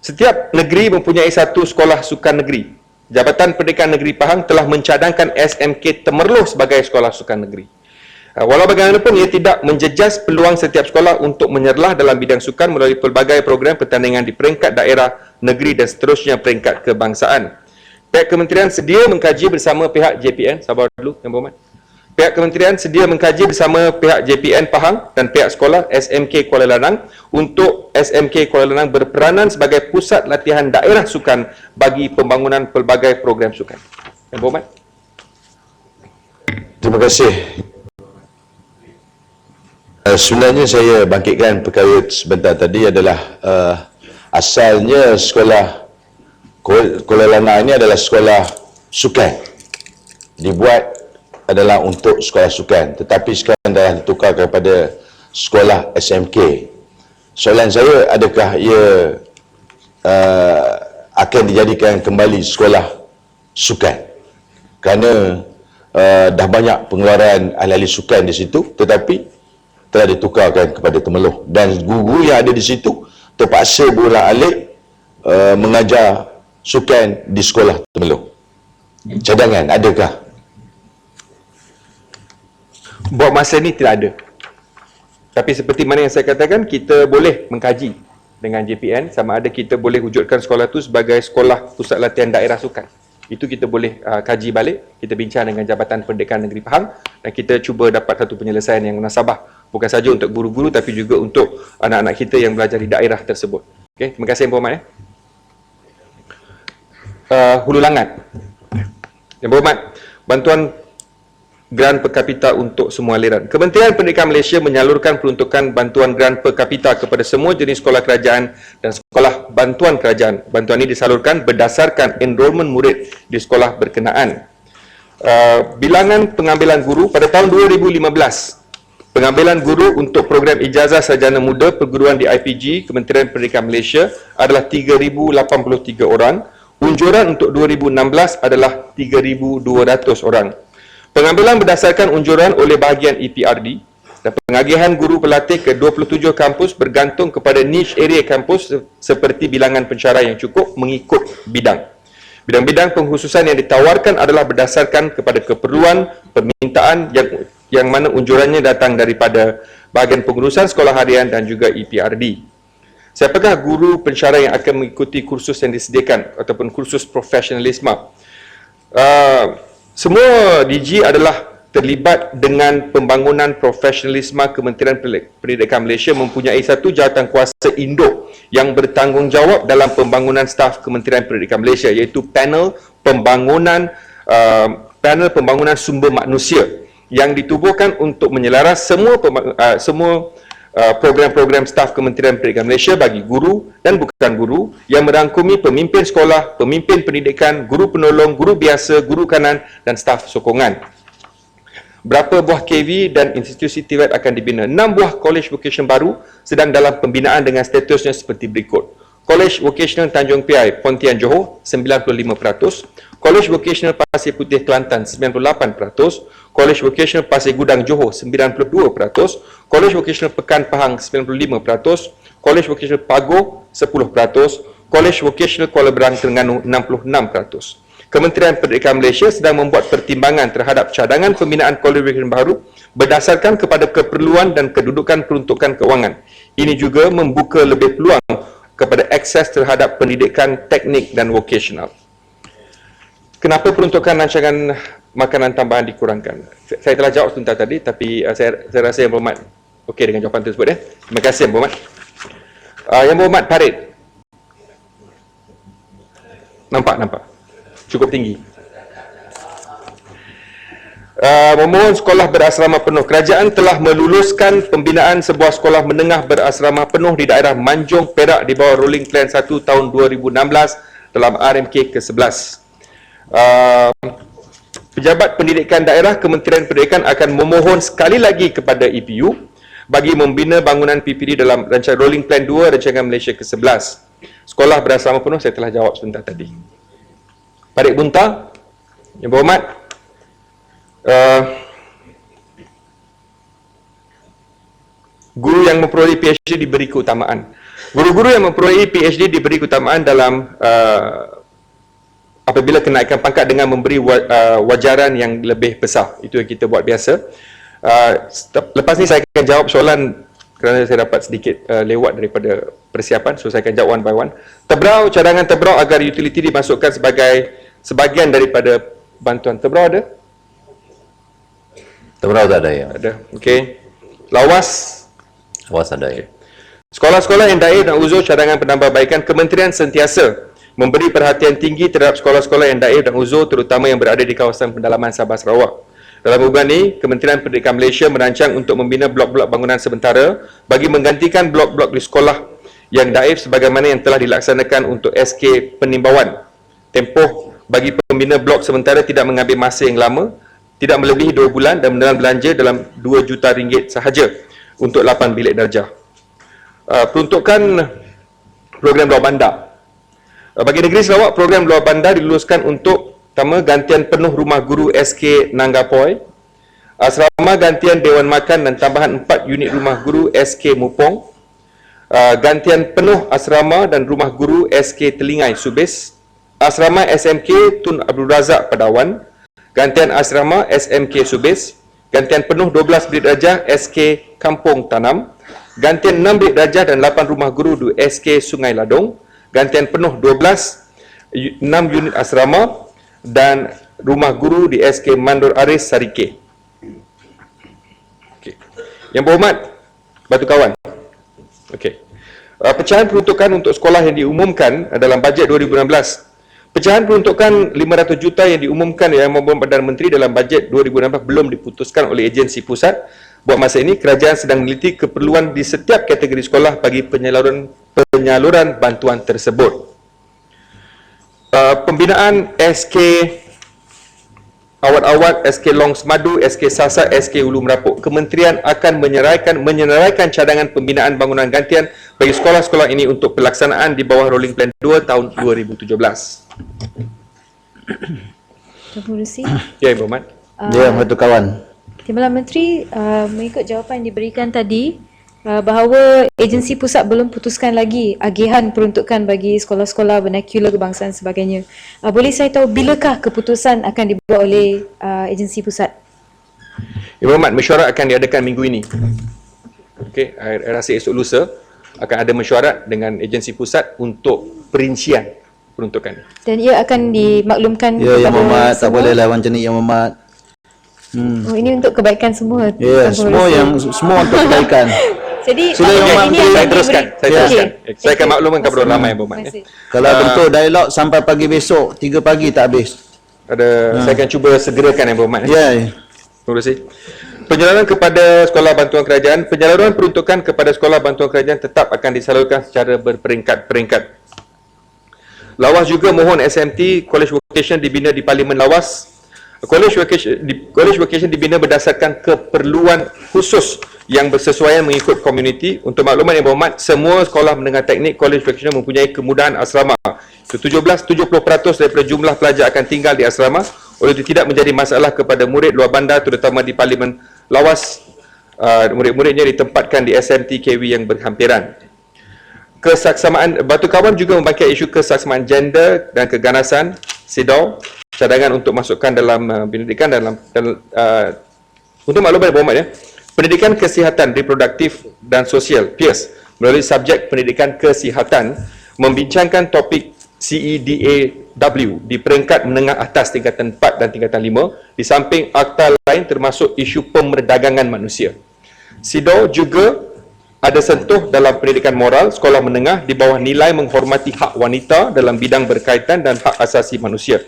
Setiap negeri mempunyai satu sekolah sukan negeri. Jabatan Pendidikan Negeri Pahang telah mencadangkan SMK Temerloh sebagai sekolah sukan negeri. Walau bagaimanapun ia tidak menjejas peluang setiap sekolah untuk menyerlah dalam bidang sukan melalui pelbagai program pertandingan di peringkat daerah, negeri dan seterusnya peringkat kebangsaan. Pihak kementerian sedia mengkaji bersama pihak JPN, sabar dulu Yang Berhormat. Pihak kementerian sedia mengkaji bersama pihak JPN Pahang dan pihak sekolah SMK Kuala Lanang untuk SMK Kuala Lanang berperanan sebagai pusat latihan daerah sukan bagi pembangunan pelbagai program sukan. Yang Berhormat. Terima kasih. Sebenarnya saya bangkitkan perkara sebentar tadi adalah asalnya sekolah Kuala Lanang ini adalah sekolah sukan. Dibuat adalah untuk sekolah sukan, tetapi sekarang dah ditukar kepada sekolah SMK. Soalan saya, adakah ia akan dijadikan kembali sekolah sukan? Kerana dah banyak pengeluaran ahli-ahli sukan di situ, tetapi telah ditukarkan kepada Temerloh, dan guru yang ada di situ terpaksa berulang-alik mengajar sukan di sekolah Temerloh. Cadangan adakah? Buat masa ni tidak ada. Tapi seperti mana yang saya katakan, kita boleh mengkaji dengan JPN sama ada kita boleh wujudkan sekolah tu sebagai sekolah pusat latihan daerah sukan. Itu kita boleh kaji balik, kita bincang dengan Jabatan Pendidikan Negeri Pahang dan kita cuba dapat satu penyelesaian yang munasabah, bukan saja untuk guru-guru tapi juga untuk anak-anak kita yang belajar di daerah tersebut. Okey, terima kasih Yang Berhormat. Hulu Langat. Yang Berhormat, bantuan Grant per kapita untuk semua aliran. Kementerian Pendidikan Malaysia menyalurkan peruntukan bantuan grant per kapita kepada semua jenis sekolah kerajaan dan sekolah bantuan kerajaan. Bantuan ini disalurkan berdasarkan enrolment murid di sekolah berkenaan. Bilangan pengambilan guru pada tahun 2015, pengambilan guru untuk program ijazah sarjana muda perguruan di IPG Kementerian Pendidikan Malaysia adalah 3,083 orang. Unjuran untuk 2016 adalah 3,200 orang. Pengambilan berdasarkan unjuran oleh bahagian EPRD dan pengagihan guru pelatih ke 27 kampus bergantung kepada niche area kampus seperti bilangan pensyarah yang cukup mengikut bidang. Bidang-bidang pengkhususan yang ditawarkan adalah berdasarkan kepada keperluan permintaan yang mana unjurannya datang daripada bahagian pengurusan sekolah harian dan juga EPRD. Siapakah guru pensyarah yang akan mengikuti kursus yang disediakan ataupun kursus profesionalisme? Semua DG adalah terlibat dengan pembangunan profesionalisme. Kementerian Pendidikan Malaysia mempunyai satu jawatankuasa induk yang bertanggungjawab dalam pembangunan staf Kementerian Pendidikan Malaysia, iaitu panel pembangunan sumber manusia yang ditubuhkan untuk menyelaras semua program-program staf Kementerian Pendidikan Malaysia bagi guru dan bukan guru yang merangkumi pemimpin sekolah, pemimpin pendidikan, guru penolong, guru biasa, guru kanan dan staf sokongan. Berapa buah KV dan institusi TVET akan dibina? 6 buah College Vocational baru sedang dalam pembinaan dengan statusnya seperti berikut. College Vocational Tanjung Piai, Pontian Johor 95%, College Vocational Pasir Putih Kelantan 98%, College Vocational Pasir Gudang Johor 92%, College Vocational Pekan Pahang 95%, College Vocational Pagoh 10%, College Vocational Kuala Berang Terengganu 66%. Kementerian Pendidikan Malaysia sedang membuat pertimbangan terhadap cadangan pembinaan College Vocational baru berdasarkan kepada keperluan dan kedudukan peruntukan kewangan. Ini juga membuka lebih peluang kepada akses terhadap pendidikan teknik dan vocational. Kenapa peruntukan rancangan makanan tambahan dikurangkan? Saya telah jawab sebentar tadi, tapi saya rasa Yang Berhormat okey dengan jawapan tersebut. Terima kasih Yang Berhormat. Yang Berhormat, parit. Nampak. Cukup tinggi. Memohon sekolah berasrama penuh. Kerajaan telah meluluskan pembinaan sebuah sekolah menengah berasrama penuh di daerah Manjung, Perak di bawah Rolling Plan 1 tahun 2016 dalam RMK ke-11. Pejabat Pendidikan Daerah Kementerian Pendidikan akan memohon sekali lagi kepada EPU bagi membina bangunan PPD dalam rancangan Rolling Plan 2 Rancangan Malaysia ke-11. Sekolah berasrama penuh saya telah jawab sebentar tadi. Parit Bunta, Yang Berhormat, guru yang memperoleh PhD diberi keutamaan. Guru-guru yang memperoleh PhD diberi keutamaan dalam apabila kenaikan pangkat dengan memberi wajaran yang lebih besar. Itu yang kita buat biasa. Lepas ni saya akan jawab soalan kerana saya dapat sedikit lewat daripada persiapan, so saya akan jawab one by one. Terberau, cadangan terberau agar utiliti dimasukkan sebagai sebahagian daripada bantuan. Terberau ada? Terberau tak ada ya. Ada. Okey. Lawas. Awas ada ya. Sekolah-sekolah yang daif dan uzur cadangan penambahbaikan, Kementerian sentiasa memberi perhatian tinggi terhadap sekolah-sekolah yang daif dan uzur terutama yang berada di kawasan pendalaman Sabah Sarawak. Dalam hubungan ini, Kementerian Pendidikan Malaysia merancang untuk membina blok-blok bangunan sementara bagi menggantikan blok-blok di sekolah yang daif sebagaimana yang telah dilaksanakan untuk SK Penimbawan. Tempoh bagi pembina blok sementara tidak mengambil masa yang lama, tidak melebihi 2 bulan dan menelan belanja dalam RM2 juta sahaja untuk 8 bilik darjah. Peruntukan program luar bandar. Bagi negeri Sarawak, program luar bandar diluluskan untuk pertama, gantian penuh rumah guru SK Nanggapoi, asrama gantian Dewan Makan dan tambahan 4 unit rumah guru SK Mupong, gantian penuh asrama dan rumah guru SK Telingai Subis, asrama SMK Tun Abdul Razak Padawan, gantian asrama SMK Subis, gantian penuh 12 bilik darjah SK Kampung Tanam, gantian 6 bilik darjah dan 8 rumah guru di SK Sungai Ladong, gantian penuh 6 unit asrama dan rumah guru di SK Mandur Aris Sarike. Okay. Yang berhormat Batu Kawan. Okey. Pecahan peruntukan untuk sekolah yang diumumkan dalam bajet 2016. Pecahan peruntukan 500 juta yang diumumkan yang membuat Perdana Menteri dalam bajet 2016 belum diputuskan oleh agensi pusat. Buat masa ini, kerajaan sedang meneliti keperluan di setiap kategori sekolah bagi penyaluran bantuan tersebut. Pembinaan SK Awat-Awat, SK Long Semadu, SK Sasa, SK Ulu Merapuk. Kementerian akan menyenaraikan cadangan pembinaan bangunan gantian bagi sekolah-sekolah ini untuk pelaksanaan di bawah Rolling Plan 2 tahun 2017. Tuan Pengerusi. Ya, Ibu Ahmad. Ya, Batu Kawan. Timbalan Menteri, mengikut jawapan yang diberikan tadi, bahawa agensi pusat belum putuskan lagi agihan peruntukan bagi sekolah-sekolah vernacular kebangsaan sebagainya. Boleh saya tahu bilakah keputusan akan dibuat oleh agensi pusat? Ibu Ahmad, mesyuarat akan diadakan minggu ini. Okey, saya rasa esok lusa akan ada mesyuarat dengan agensi pusat untuk perincian peruntukan. Dan ia akan dimaklumkan Ya, Yang Mohd, tak semua? boleh lah macam ni Yang Mohd. Oh, ini untuk kebaikan semua. Ya, Tuan Pengerusi. semua untuk kebaikan. Jadi Sila Yang Mohd, ini Saya akan teruskan. diberi- Saya teruskan. Okey. Saya akan maklumkan kepada ramai, Ibu Ahmad. Terima kasih. Kalau bentuk dialog sampai pagi besok, 3 pagi tak habis. Saya akan cuba segerakan, Ibu Ahmad. Ya. Terima kasih. Penyaluran kepada sekolah bantuan kerajaan. Penyaluran peruntukan kepada sekolah bantuan kerajaan tetap akan disalurkan secara berperingkat-peringkat. Lawas juga mohon SMT College Vocation dibina di Parlimen Lawas. College Vocation dibina berdasarkan keperluan khusus yang bersesuaian mengikut komuniti. Untuk makluman yang berhormat, semua sekolah menengah teknik College Vocation mempunyai kemudahan asrama. 70% daripada jumlah pelajar akan tinggal di asrama. Oleh itu tidak menjadi masalah kepada murid luar bandar terutama di Parlimen Lawas. Murid-muridnya ditempatkan di SMT KW yang berhampiran. Kesaksamaan Batu Kawan juga membangkit isu kesaksamaan gender dan keganasan SIDAW, cadangan untuk masukkan dalam pendidikan untuk makluman berhormat ya. Pendidikan kesihatan reproduktif dan sosial PIRS melalui subjek pendidikan kesihatan membincangkan topik CEDAW di peringkat menengah atas tingkatan 4 dan tingkatan 5 di samping akta lain termasuk isu pemerdagangan manusia. SIDAW juga ada sentuh dalam pendidikan moral sekolah menengah di bawah nilai menghormati hak wanita dalam bidang berkaitan dan hak asasi manusia.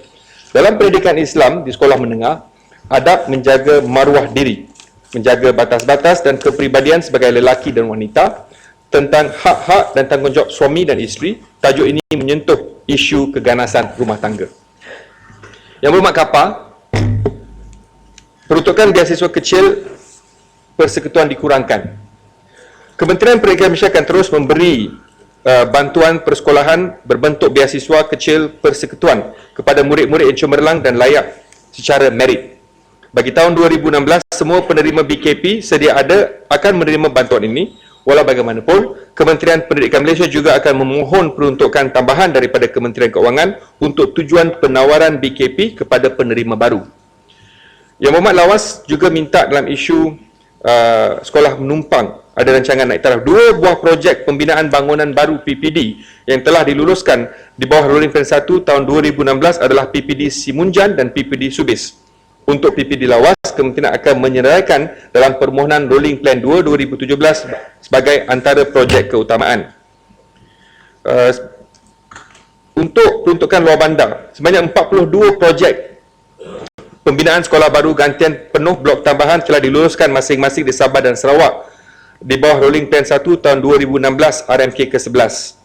Dalam pendidikan Islam di sekolah menengah, adab menjaga maruah diri, menjaga batas-batas dan kepribadian sebagai lelaki dan wanita, tentang hak-hak dan tanggungjawab suami dan isteri. Tajuk ini menyentuh isu keganasan rumah tangga. Yang berhormat Kapa, peruntukan beasiswa kecil persekutuan dikurangkan. Kementerian Pendidikan Malaysia akan terus memberi bantuan persekolahan berbentuk beasiswa kecil persekutuan kepada murid-murid yang cemerlang dan layak secara merit. Bagi tahun 2016, semua penerima BKP sedia ada akan menerima bantuan ini. Walau bagaimanapun, Kementerian Pendidikan Malaysia juga akan memohon peruntukan tambahan daripada Kementerian Keuangan untuk tujuan penawaran BKP kepada penerima baru. Yang Berhormat Lawas juga minta dalam isu sekolah menumpang ada rancangan naik taraf 2 buah projek pembinaan bangunan baru PPD yang telah diluluskan di bawah Rolling Plan 1 tahun 2016 adalah PPD Simunjan dan PPD Subis. Untuk PPD Lawas, Kementerian akan menyeraikan dalam permohonan Rolling Plan 2 2017 sebagai antara projek keutamaan. Untuk peruntukan luar bandar, sebanyak 42 projek pembinaan sekolah baru gantian penuh blok tambahan telah diluluskan masing-masing di Sabah dan Sarawak di bawah Rolling Plan 1 tahun 2016 RMK ke-11.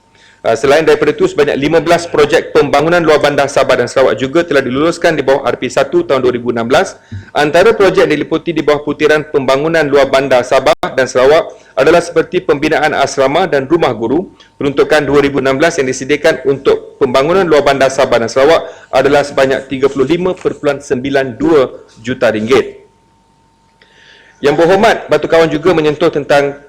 Selain daripada itu, sebanyak 15 projek pembangunan luar bandar Sabah dan Sarawak juga telah diluluskan di bawah RP1 tahun 2016. Antara projek yang diliputi di bawah putiran pembangunan luar bandar Sabah dan Sarawak adalah seperti pembinaan asrama dan rumah guru. Peruntukan 2016 yang disediakan untuk pembangunan luar bandar Sabah dan Sarawak adalah sebanyak 35.92 juta ringgit. Yang Berhormat Batu Kawan juga menyentuh tentang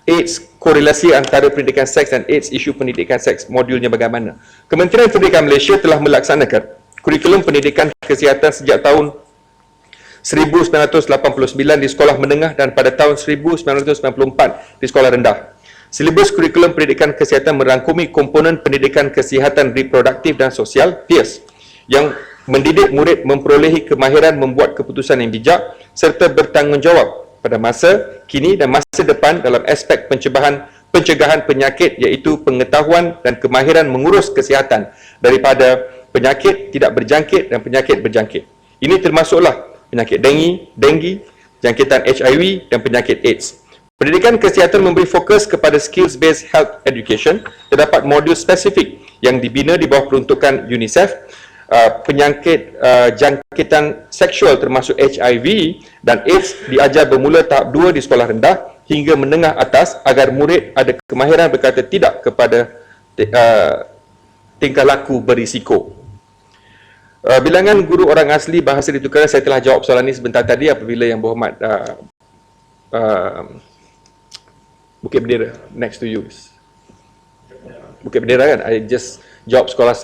AIDS, korelasi antara pendidikan seks dan AIDS, isu pendidikan seks, modulnya bagaimana. Kementerian Pendidikan Malaysia telah melaksanakan kurikulum pendidikan kesihatan sejak tahun 1989 di sekolah menengah dan pada tahun 1994 di sekolah rendah. Silibus kurikulum pendidikan kesihatan merangkumi komponen pendidikan kesihatan reproduktif dan sosial (PIRS) yang mendidik murid memperolehi kemahiran membuat keputusan yang bijak serta bertanggungjawab pada masa kini dan masa depan dalam aspek pencegahan penyakit, iaitu pengetahuan dan kemahiran mengurus kesihatan daripada penyakit tidak berjangkit dan penyakit berjangkit. Ini termasuklah penyakit denggi, jangkitan HIV dan penyakit AIDS. Pendidikan kesihatan memberi fokus kepada skills-based health education. Terdapat modul spesifik yang dibina di bawah peruntukan UNICEF. Penyakit jangkitan seksual termasuk HIV dan AIDS diajar bermula tahap 2 di sekolah rendah hingga menengah atas agar murid ada kemahiran berkata tidak kepada tingkah laku berisiko. Bilangan guru orang asli bahasa ditukar, saya telah jawab soalan ini sebentar tadi apabila Yang Berhormat Bukit Bendera, next to you. Bukit Bendera kan, I just jawab sekolah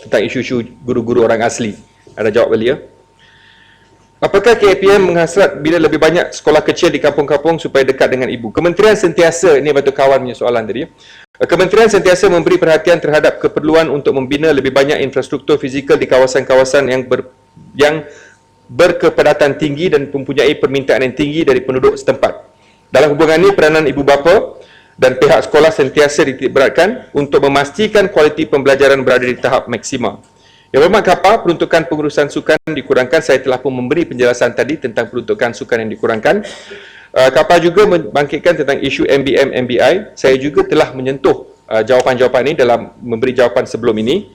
tentang isu-isu guru-guru orang asli. Ada jawab beliau. Apakah KPM menghasrat bila lebih banyak sekolah kecil di kampung-kampung supaya dekat dengan ibu? Kementerian sentiasa, ini Batu Kawan punya soalan tadi. Kementerian sentiasa memberi perhatian terhadap keperluan untuk membina lebih banyak infrastruktur fizikal di kawasan-kawasan yang berkepadatan tinggi dan mempunyai permintaan yang tinggi dari penduduk setempat. Dalam hubungan ini, peranan ibu bapa dan pihak sekolah sentiasa dititikberatkan untuk memastikan kualiti pembelajaran berada di tahap maksima. Yang Berhormat Kapa, peruntukan pengurusan sukan dikurangkan. Saya telah pun memberi penjelasan tadi tentang peruntukan sukan yang dikurangkan. Kapa juga membangkitkan tentang isu MBM, MBI. Saya juga telah menyentuh jawapan-jawapan ini dalam memberi jawapan sebelum ini.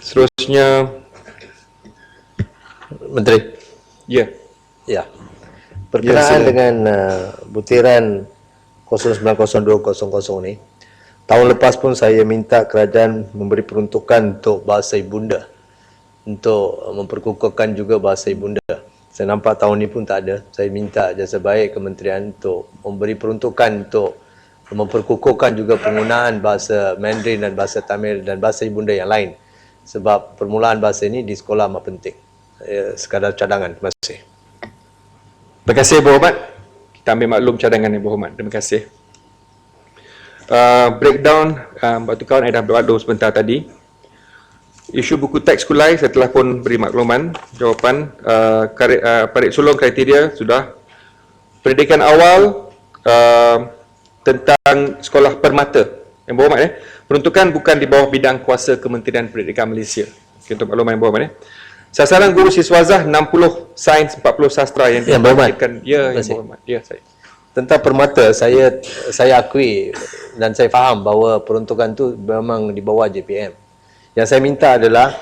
Seterusnya, Menteri. ya. Ya. Berkenaan dengan butiran 090200 ni, tahun lepas pun saya minta kerajaan memberi peruntukan untuk bahasa ibunda, untuk memperkukuhkan juga bahasa ibunda. Saya nampak tahun ni pun tak ada. Saya minta jasa baik kementerian untuk memberi peruntukan untuk memperkukuhkan juga penggunaan bahasa Mandarin dan bahasa Tamil dan bahasa ibunda yang lain. Sebab permulaan bahasa ini di sekolah amat penting. Sekadar cadangan. Terima kasih. Terima kasih, Berhormat. Kita ambil maklum cadangan Yang Berhormat. Terima kasih. Breakdown, Batu Kawan saya dah berlalu sebentar tadi. Isu buku teks kulai, saya telah pun beri makluman, jawapan. Parit sulung kriteria, sudah. Pendidikan awal, tentang sekolah permata. Yang Berhormat, peruntukan bukan di bawah bidang kuasa Kementerian Pendidikan Malaysia. Okay, untuk makluman Yang Berhormat. Sasaran guru siswazah 60 sains, 40 sastra yang dibangkitkan. Ya, Yang Berhormat. Ya, saya. Tentang permata, saya akui dan saya faham bahawa peruntukan itu memang di bawah JPM. Yang saya minta adalah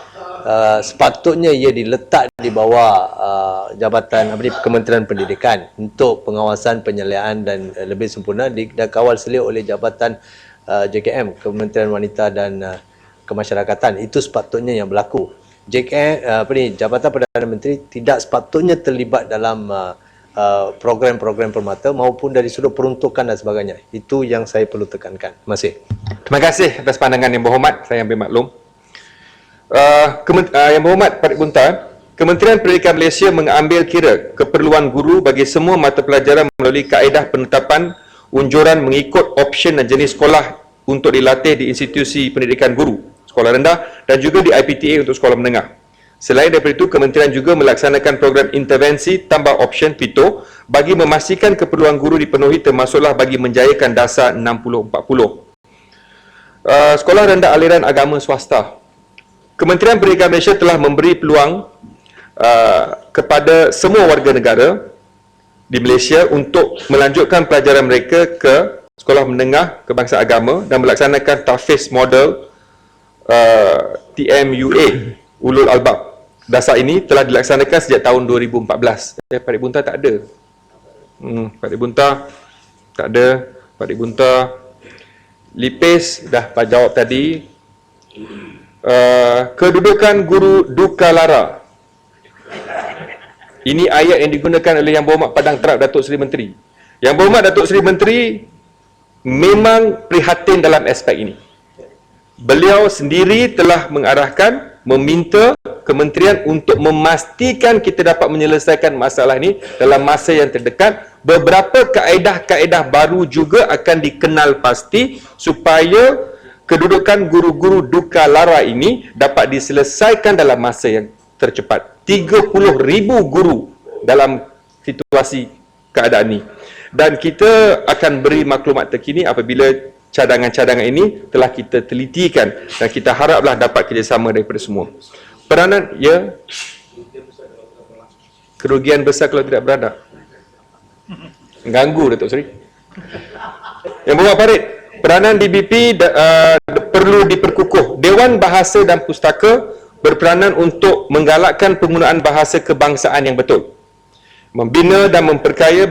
sepatutnya ia diletak di bawah jabatan Kementerian Pendidikan untuk pengawasan penyeliaan dan lebih sempurna dikawal selia oleh jabatan JKM, Kementerian Wanita dan Kemasyarakatan. Itu sepatutnya yang berlaku. Jabatan Perdana Menteri tidak sepatutnya terlibat dalam program-program permata maupun dari sudut peruntukan dan sebagainya. Itu yang saya perlu tekankan. Terima kasih. Terima kasih atas pandangan Yang Berhormat. Saya ambil maklum. Yang Berhormat Parit Buntar, Kementerian Pendidikan Malaysia mengambil kira keperluan guru bagi semua mata pelajaran melalui kaedah penetapan unjuran mengikut option dan jenis sekolah untuk dilatih di institusi pendidikan guru, sekolah rendah dan juga di IPTA untuk sekolah menengah. Selain daripada itu, Kementerian juga melaksanakan program intervensi tambah option PITO bagi memastikan keperluan guru dipenuhi, termasuklah bagi menjayakan dasar 60-40. Sekolah rendah aliran agama swasta. Kementerian Pendidikan Malaysia telah memberi peluang kepada semua warga negara di Malaysia untuk melanjutkan pelajaran mereka ke sekolah menengah kebangsaan agama dan melaksanakan tahfiz model TMUA Ulul Albab. Dasar ini telah dilaksanakan sejak tahun 2014. Parit Buntar tak ada. Parit Buntar tak ada. Parit Buntar Lipis dah jawab tadi. Kedudukan guru duka lara. Ini ayat yang digunakan oleh Yang Berhormat Padang Terap Datuk Seri Menteri. Yang Berhormat Datuk Seri Menteri memang prihatin dalam aspek ini. Beliau sendiri telah mengarahkan, meminta kementerian untuk memastikan kita dapat menyelesaikan masalah ini dalam masa yang terdekat. Beberapa kaedah-kaedah baru juga akan dikenal pasti supaya kedudukan guru-guru duka lara ini dapat diselesaikan dalam masa yang tercepat. 30,000 guru dalam situasi keadaan ini. Dan kita akan beri maklumat terkini apabila cadangan-cadangan ini telah kita telitikan dan kita haraplah dapat kerjasama daripada semua. Peranan, ya, kerugian besar kalau tidak beradab. Ganggu Datuk Seri. Yang Berhormat Parit, peranan DBP perlu diperkukuh. Dewan Bahasa dan Pustaka berperanan untuk menggalakkan penggunaan bahasa kebangsaan yang betul, membina dan memperkaya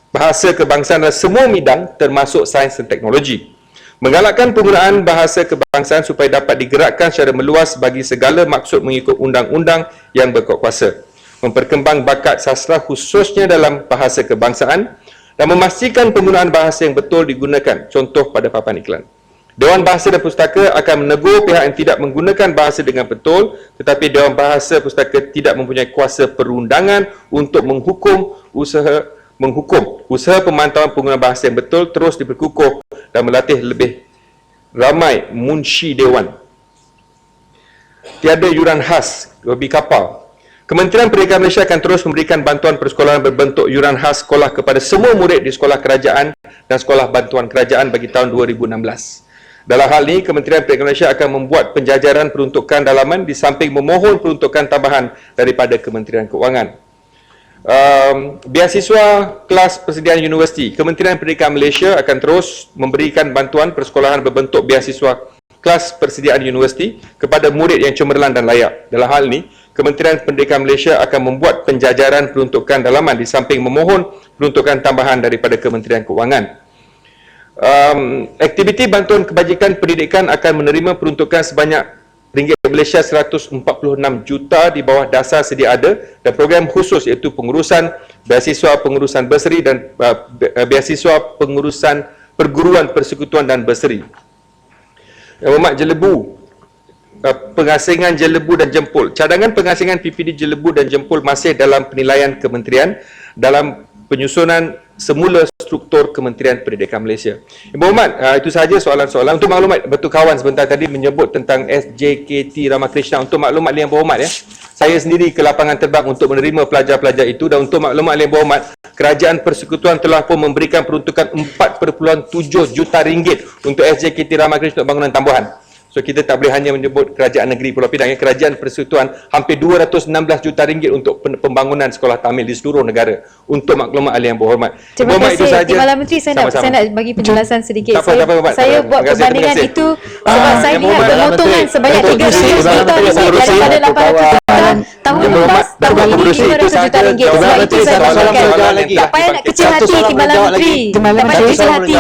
bahasa kebangsaan dalam semua bidang termasuk sains dan teknologi, menggalakkan penggunaan bahasa kebangsaan supaya dapat digerakkan secara meluas bagi segala maksud mengikut undang-undang yang berkuasa, memperkembang bakat sastra khususnya dalam bahasa kebangsaan dan memastikan penggunaan bahasa yang betul digunakan, contoh pada papan iklan. Dewan Bahasa dan Pustaka akan menegur pihak yang tidak menggunakan bahasa dengan betul, tetapi Dewan Bahasa Pustaka tidak mempunyai kuasa perundangan untuk menghukum usaha pemantauan penggunaan bahasa yang betul terus diperkukuh dan melatih lebih ramai munshi dewan. Tiada yuran khas lebih kapal. Kementerian Pendidikan Malaysia akan terus memberikan bantuan persekolahan berbentuk yuran khas sekolah kepada semua murid di sekolah kerajaan dan sekolah bantuan kerajaan bagi tahun 2016. Dalam hal ini, Kementerian Pendidikan Malaysia akan membuat penjajaran peruntukan dalaman di samping memohon peruntukan tambahan daripada Kementerian Keuangan. Beasiswa kelas persediaan universiti. Kementerian Pendidikan Malaysia akan terus memberikan bantuan persekolahan berbentuk beasiswa kelas persediaan universiti kepada murid yang cemerlang dan layak. Dalam hal ini, Kementerian Pendidikan Malaysia akan membuat penjajaran peruntukan dalaman di samping memohon peruntukan tambahan daripada Kementerian Keuangan. Aktiviti bantuan kebajikan pendidikan akan menerima peruntukan sebanyak ringgit Malaysia 146 juta di bawah dasar sedia ada dan program khusus iaitu pengurusan beasiswa, pengurusan bursary dan beasiswa pengurusan perguruan persekutuan dan bursary. Yang Berhormat Jelebu, pengasingan Jelebu dan Jempol. Cadangan pengasingan PPD Jelebu dan Jempol masih dalam penilaian kementerian dalam penyusunan semula struktur Kementerian Pendidikan Malaysia. Yang Berhormat, itu sahaja soalan-soalan. Untuk maklumat, Betul Kawan sebentar tadi menyebut tentang SJKT Ramakrishna. Untuk maklumat Yang Berhormat, ya, saya sendiri ke lapangan terbang untuk menerima pelajar-pelajar itu, dan untuk maklumat Yang Berhormat, Kerajaan Persekutuan telah pun memberikan peruntukan 4.7 juta ringgit untuk SJKT Ramakrishna bangunan tambahan. So kita tak boleh hanya menyebut Kerajaan Negeri Pulau Pinang. Kerajaan Persekutuan hampir 216 juta ringgit untuk pembangunan sekolah tamil di seluruh negara. Untuk maklumat ahli yang berhormat. Terima kasih. Timbalan Menteri, saya nak bagi penjelasan sedikit. Saya buat perbandingan itu sebab saya lihat pemotongan sebanyak 300 juta ringgit daripada 800 juta tahun lepas, tahun ini 500 juta ringgit. Sebab itu saya katakan tak payah nak kecil hati Timbalan Menteri. Tak payah kecil hati.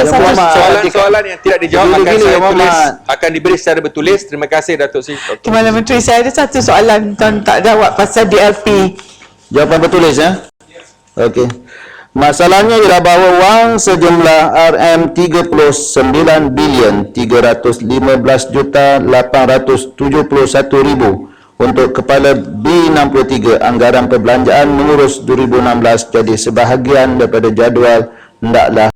Soalan-soalan yang tidak dijawab akan saya tulis, akan diberi secara bertulis. Terima kasih Datuk Seri. Timbalan Menteri, saya ada satu soalan dan tak jawab pasal DLP. Jawapan bertulis, ya? Okey. Masalahnya ialah bahawa wang sejumlah RM39 bilion 315 juta 871,000 untuk kepala B63 anggaran perbelanjaan mengurus 2016 jadi sebahagian daripada jadual hendaklah